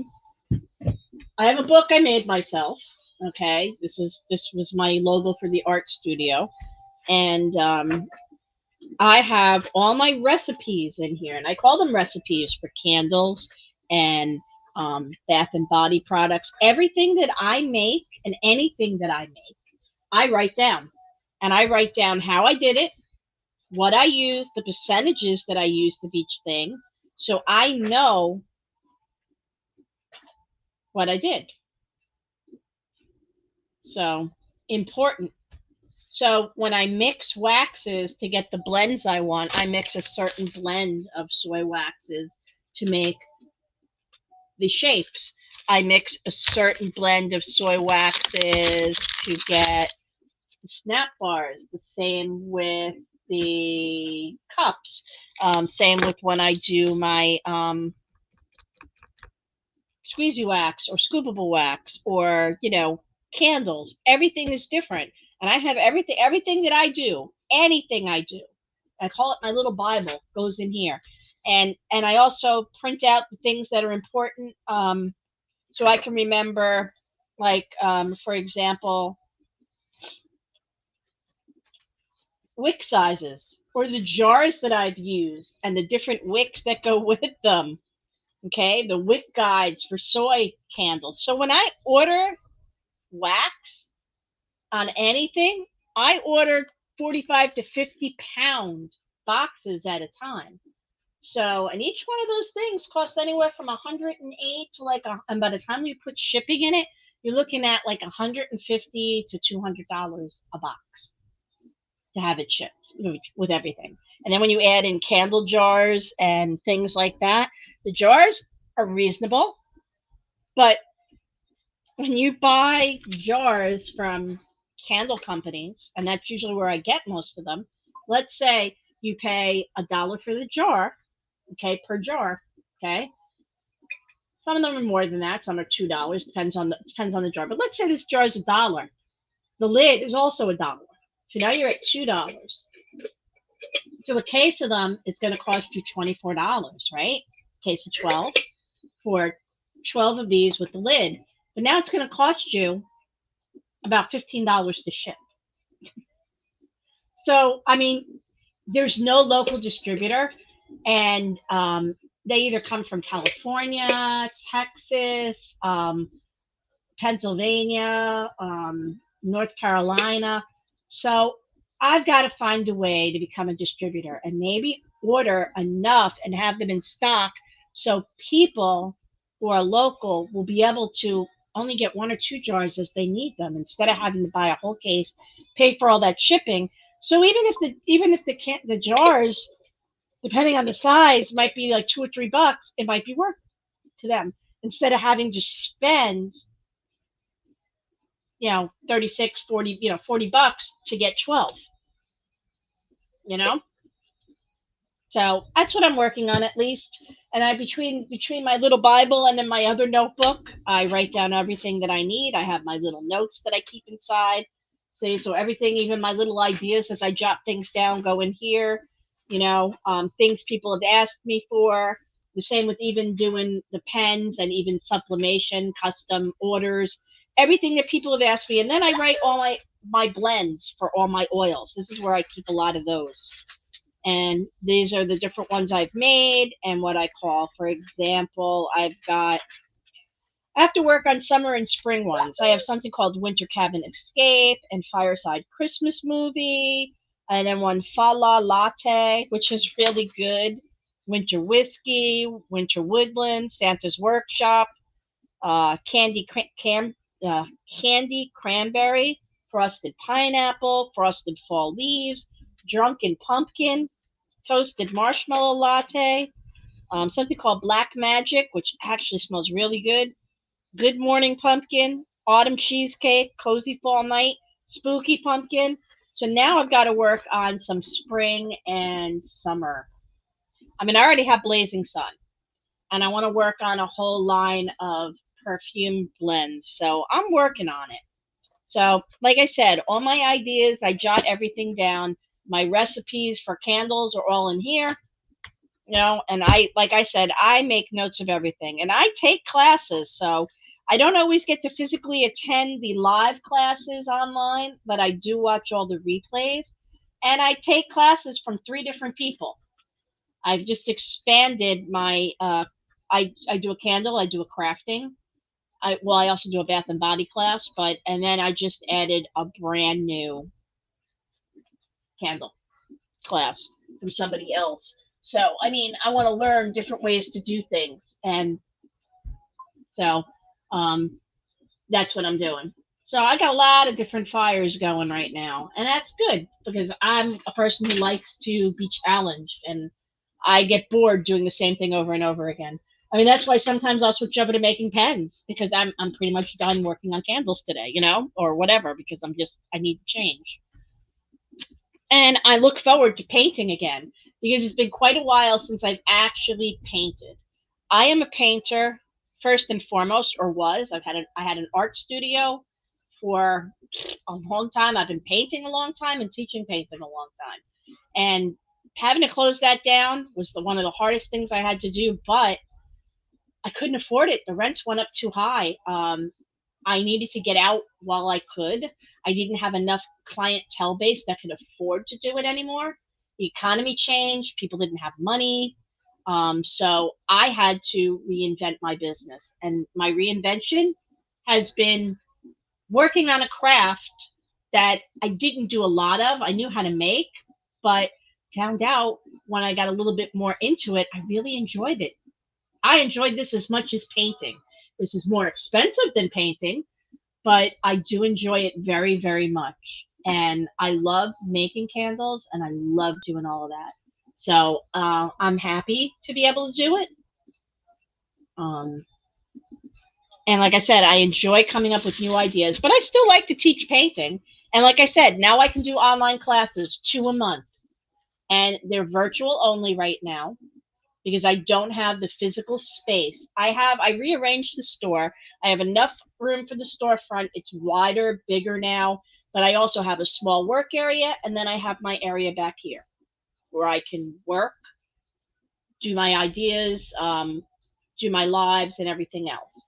I have a book I made myself. Okay, this was my logo for the art studio, and I have all my recipes in here, and I call them recipes for candles and bath and body products. Everything that I make and anything that I make, I write down, and I write down how I did it, what I used, the percentages that I used of each thing, so I know what I did. So important. So when I mix waxes to get the blends I want, I mix a certain blend of soy waxes to make the shapes. I mix a certain blend of soy waxes to get the snap bars. The same with the cups. Same with when I do my squeezy wax or scoopable wax or candles. Everything is different, and I have everything that I do, anything I do, I call it my little Bible, goes in here. And I also print out the things that are important. So I can remember, like, for example, wick sizes or the jars that I've used and the different wicks that go with them. Okay, the wick guides for soy candles. So when I order wax on anything, I order 45 to 50 pound boxes at a time. So, and each one of those things costs anywhere from 108 to and by the time you put shipping in it, you're looking at like 150 to $200 a box to have it shipped with everything. And then when you add in candle jars and things like that, the jars are reasonable. But when you buy jars from candle companies, and that's usually where I get most of them, let's say you pay $1 for the jar, okay, per jar, okay. Some of them are more than that. Some are $2. Depends on the jar. But let's say this jar is $1. The lid is also $1. So now you're at $2. So a case of them is going to cost you $24, right? Case of 12 for 12 of these with the lid. But now it's going to cost you about $15 to ship. So, I mean, there's no local distributor, and they either come from California, Texas, Pennsylvania, North Carolina. So I've got to find a way to become a distributor and maybe order enough and have them in stock so people who are local will be able to only get one or two jars as they need them instead of having to buy a whole case, pay for all that shipping. So even if the jars, depending on the size, might be like $2 or $3, it might be worth to them instead of having to spend 36, 40, $40 to get 12, you know? So that's what I'm working on at least. And I between my little Bible and then my other notebook, I write down everything that I need. I have my little notes that I keep inside. See, so everything, even my little ideas as I jot things down, go in here. Things people have asked me for. The same with even doing the pens and even sublimation, custom orders, everything that people have asked me. And then I write all my blends for all my oils. This is where I keep a lot of those. And these are the different ones I've made and what I call, for example, I have to work on summer and spring ones. I have something called Winter Cabin Escape and Fireside Christmas Movie, and then one Fa La Latte, which is really good. Winter Whiskey, Winter Woodland, Santa's Workshop, Candy Candy Cranberry, Frosted Pineapple, Frosted Fall Leaves, Drunken Pumpkin, Toasted Marshmallow Latte, something called Black Magic, which actually smells really good. Good Morning Pumpkin, Autumn Cheesecake, Cozy Fall Night, Spooky Pumpkin. So now I've got to work on some spring and summer. I mean, I already have Blazing Sun, and I want to work on a whole line of perfume blends. So I'm working on it. So, like I said, all my ideas, I jot everything down. My recipes for candles are all in here. And like I said, I make notes of everything and I take classes. So I don't always get to physically attend the live classes online, but I do watch all the replays and I take classes from 3 different people. I've just expanded my, I do a candle, I do a crafting. I also do a bath and body class, and then I just added a brand new candle class from somebody else. So, I mean, I want to learn different ways to do things. And so um, that's what I'm doing. So I got a lot of different fires going right now. And that's good because I'm a person who likes to be challenged and I get bored doing the same thing over and over again. I mean, that's why sometimes I'll switch over to making pens because I'm pretty much done working on candles today, or whatever, because I need to change. And I look forward to painting again because it's been quite a while since I've actually painted. I am a painter first and foremost, or was. I had an art studio for a long time. I've been painting a long time and teaching painting a long time. And having to close that down was one of the hardest things I had to do, but I couldn't afford it. The rents went up too high. I needed to get out while I could. I didn't have enough clientele base that could afford to do it anymore. The economy changed. People didn't have money. So I had to reinvent my business. And my reinvention has been working on a craft that I didn't do a lot of. I knew how to make, but found out when I got a little bit more into it, I really enjoyed it. I enjoyed this as much as painting. This is more expensive than painting, but I do enjoy it very, very much. And I love making candles and I love doing all of that. So I'm happy to be able to do it. Um, and like I said, I enjoy coming up with new ideas, but I still like to teach painting. And like I said, now I can do online classes 2 a month. And they're virtual only right now because I don't have the physical space. I rearranged the store. I have enough room for the storefront. It's wider, bigger now, but I also have a small work area and then I have my area back here where I can work, do my ideas, do my lives and everything else,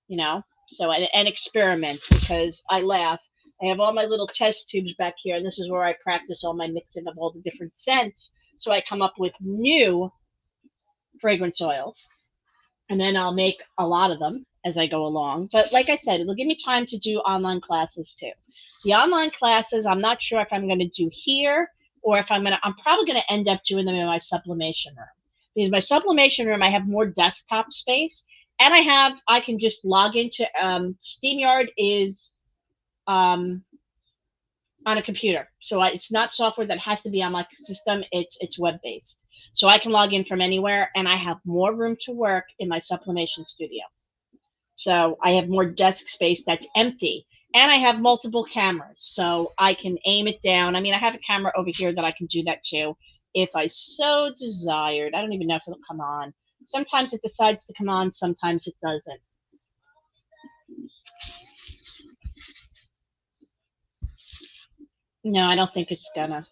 you know? So, and experiment because I laugh. I have all my little test tubes back here, and this is where I practice all my mixing of all the different scents. So I come up with new fragrance oils and then I'll make a lot of them as I go along. But like I said, it'll give me time to do online classes too. The online classes, I'm not sure if I'm going to do here or if I'm probably going to end up doing them in my sublimation room. Because my sublimation room, I have more desktop space and I can just log into, StreamYard is, um, on a computer. So it's not software that has to be on my system. It's web based. So I can log in from anywhere and I have more room to work in my sublimation studio. So I have more desk space that's empty. And I have multiple cameras. So I can aim it down. I mean, I have a camera over here that I can do that too if I so desired. I don't even know if it'll come on. Sometimes it decides to come on, sometimes it doesn't. No, I don't think it's gonna.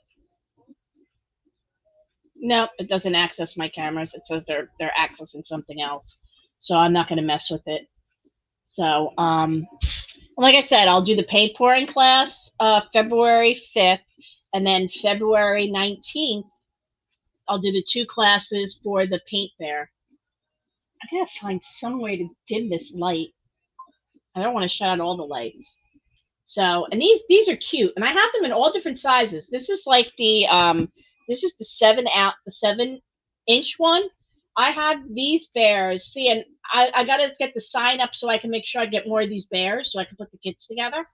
No, it doesn't access my cameras. It says they're accessing something else. So I'm not gonna mess with it. So like I said, I'll do the paint pouring class February 5th, and then February 19th, I'll do the two classes for the paint fair. I gotta find some way to dim this light. I don't want to shut out all the lights. So, and these are cute, and I have them in all different sizes. This is the 7-inch one. I have these bears. See, and I gotta get the sign up so I can make sure I get more of these bears so I can put the kits together.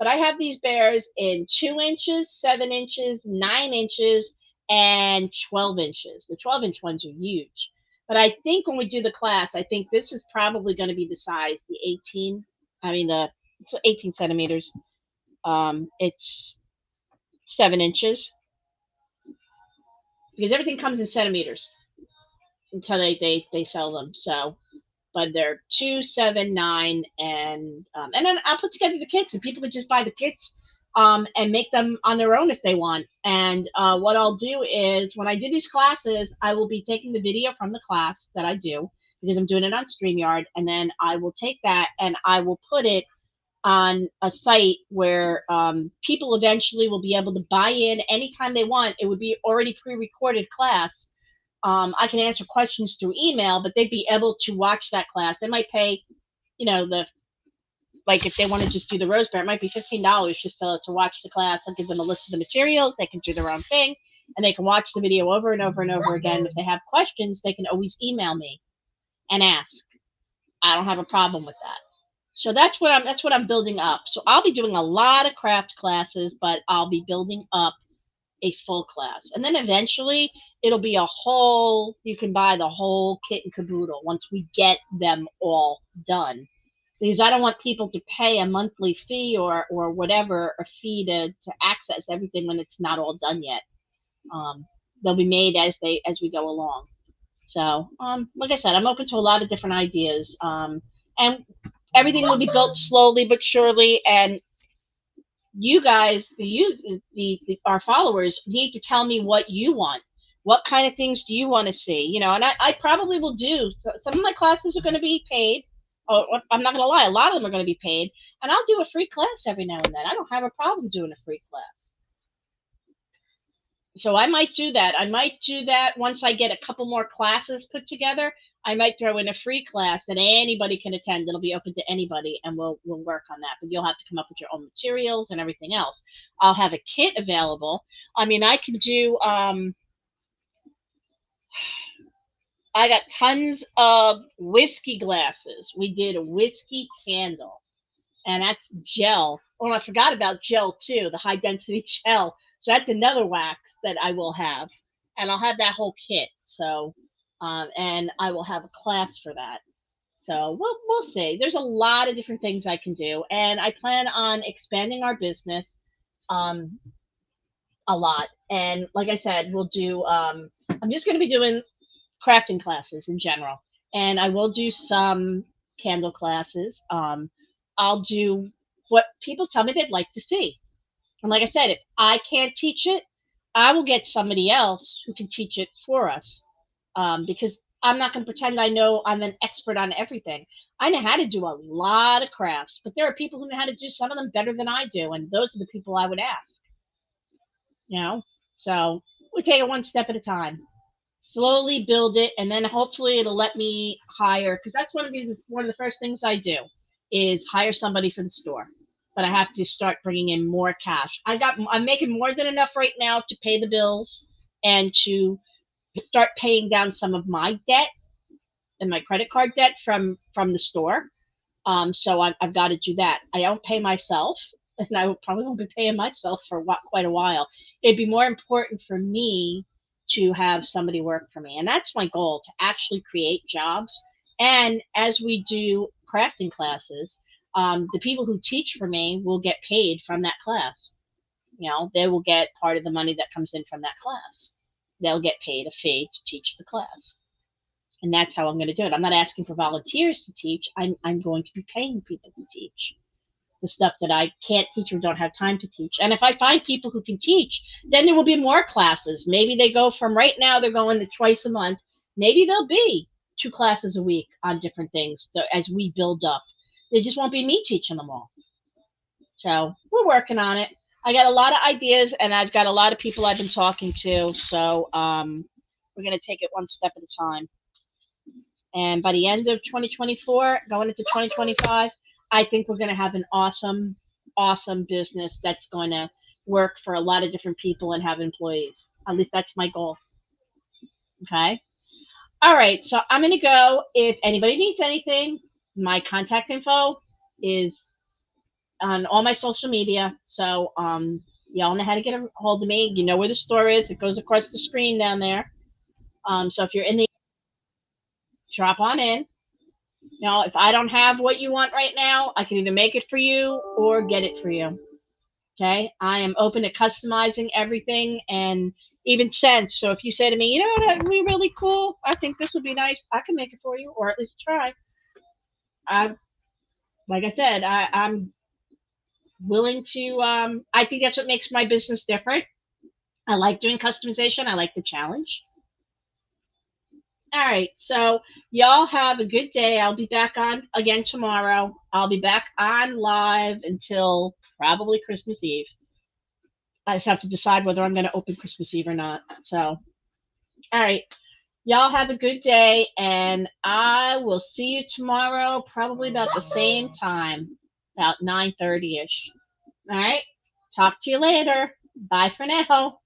But I have these bears in 2 inches, 7 inches, 9 inches, and 12 inches. The 12-inch ones are huge. But I think when we do the class, I think this is probably going to be the size, the 18. I mean, it's 18 centimeters. It's 7 inches because everything comes in centimeters until they sell them. So, but they're 2, 7, 9, and then I'll put together the kits, and people can just buy the kits, and make them on their own if they want. And what I'll do is when I do these classes, I will be taking the video from the class that I do because I'm doing it on StreamYard, and then I will take that and I will put it on a site where people eventually will be able to buy in anytime they want. It would be already pre-recorded class. I can answer questions through email, but they'd be able to watch that class. They might pay, the like if they want to just do the rose bear, it might be $15 just to watch the class. I'll give them a list of the materials. They can do their own thing, and they can watch the video over and over and over again. If they have questions, they can always email me and ask. I don't have a problem with that. So that's what I'm building up. So I'll be doing a lot of craft classes, but I'll be building up a full class. And then eventually it'll be you can buy the whole kit and caboodle once we get them all done. Because I don't want people to pay a monthly fee or whatever, a fee to access everything when it's not all done yet. They'll be made as we go along. So, like I said, I'm open to a lot of different ideas. And everything will be built slowly but surely. And you guys, our followers, need to tell me what you want. What kind of things do you want to see? You know, and I probably will do. So some of my classes are going to be paid. Oh, I'm not going to lie, a lot of them are going to be paid, and I'll do a free class every now and then. I don't have a problem doing a free class. So I might do that. I might do that once I get a couple more classes put together. I might throw in a free class that anybody can attend. It'll be open to anybody, and we'll work on that. But you'll have to come up with your own materials and everything else. I'll have a kit available. I mean, I can do. I got tons of whiskey glasses. We did a whiskey candle, and that's gel. Oh, and I forgot about gel too, the high density gel. So that's another wax that I will have, and I'll have that whole kit. So, and I will have a class for that. So we'll see. There's a lot of different things I can do, and I plan on expanding our business, um, a lot. And like I said, we'll do. I'm just going to be doing crafting classes in general, and I will do some candle classes. I'll do what people tell me they'd like to see, and like I said, if I can't teach it, I will get somebody else who can teach it for us. Because I'm not going to pretend I know I'm an expert on everything. I know how to do a lot of crafts, but there are people who know how to do some of them better than I do, and those are the people I would ask. You know, so we take it one step at a time, slowly build it, and then hopefully it'll let me hire, because that's one of the first things I do is hire somebody for the store. But I have to start bringing in more cash. I'm making more than enough right now to pay the bills and to start paying down some of my debt and my credit card debt from the store. So I've got to do that. I don't pay myself, and I probably won't be paying myself for quite a while. It'd be more important for me to have somebody work for me, and that's my goal, to actually create jobs. And as we do crafting classes, the people who teach for me will get paid from that class. You know, they will get part of the money that comes in from that class. They'll get paid a fee to teach the class, and that's how I'm going to do it. I'm not asking for volunteers to teach. I'm going to be paying people to teach the stuff that I can't teach or don't have time to teach. And if I find people who can teach, then there will be more classes. Maybe they go from right now they're going to twice a month. Maybe there'll be 2 classes a week on different things as we build up. It just won't be me teaching them all. So we're working on it. I got a lot of ideas, and I've got a lot of people I've been talking to. So we're going to take it one step at a time. And by the end of 2024, going into 2025, I think we're going to have an awesome, awesome business that's going to work for a lot of different people and have employees. At least that's my goal. Okay. All right. So I'm going to go. If anybody needs anything, my contact info is on all my social media. So y'all know how to get a hold of me. You know where the store is. It goes across the screen down there. So if you're in the, drop on in. Now, if I don't have what you want right now, I can either make it for you or get it for you. Okay. I am open to customizing everything and even scents. So if you say to me, you know what, that'd be really cool, I think this would be nice, I can make it for you, or at least try. I, like I said, I'm willing to, I think that's what makes my business different. I like doing customization. I like the challenge. All right. So y'all have a good day. I'll be back on again tomorrow. I'll be back on live until probably Christmas Eve. I just have to decide whether I'm going to open Christmas Eve or not. So, all right. Y'all have a good day, and I will see you tomorrow, probably about the same time, about 9:30 ish. All right. Talk to you later. Bye for now.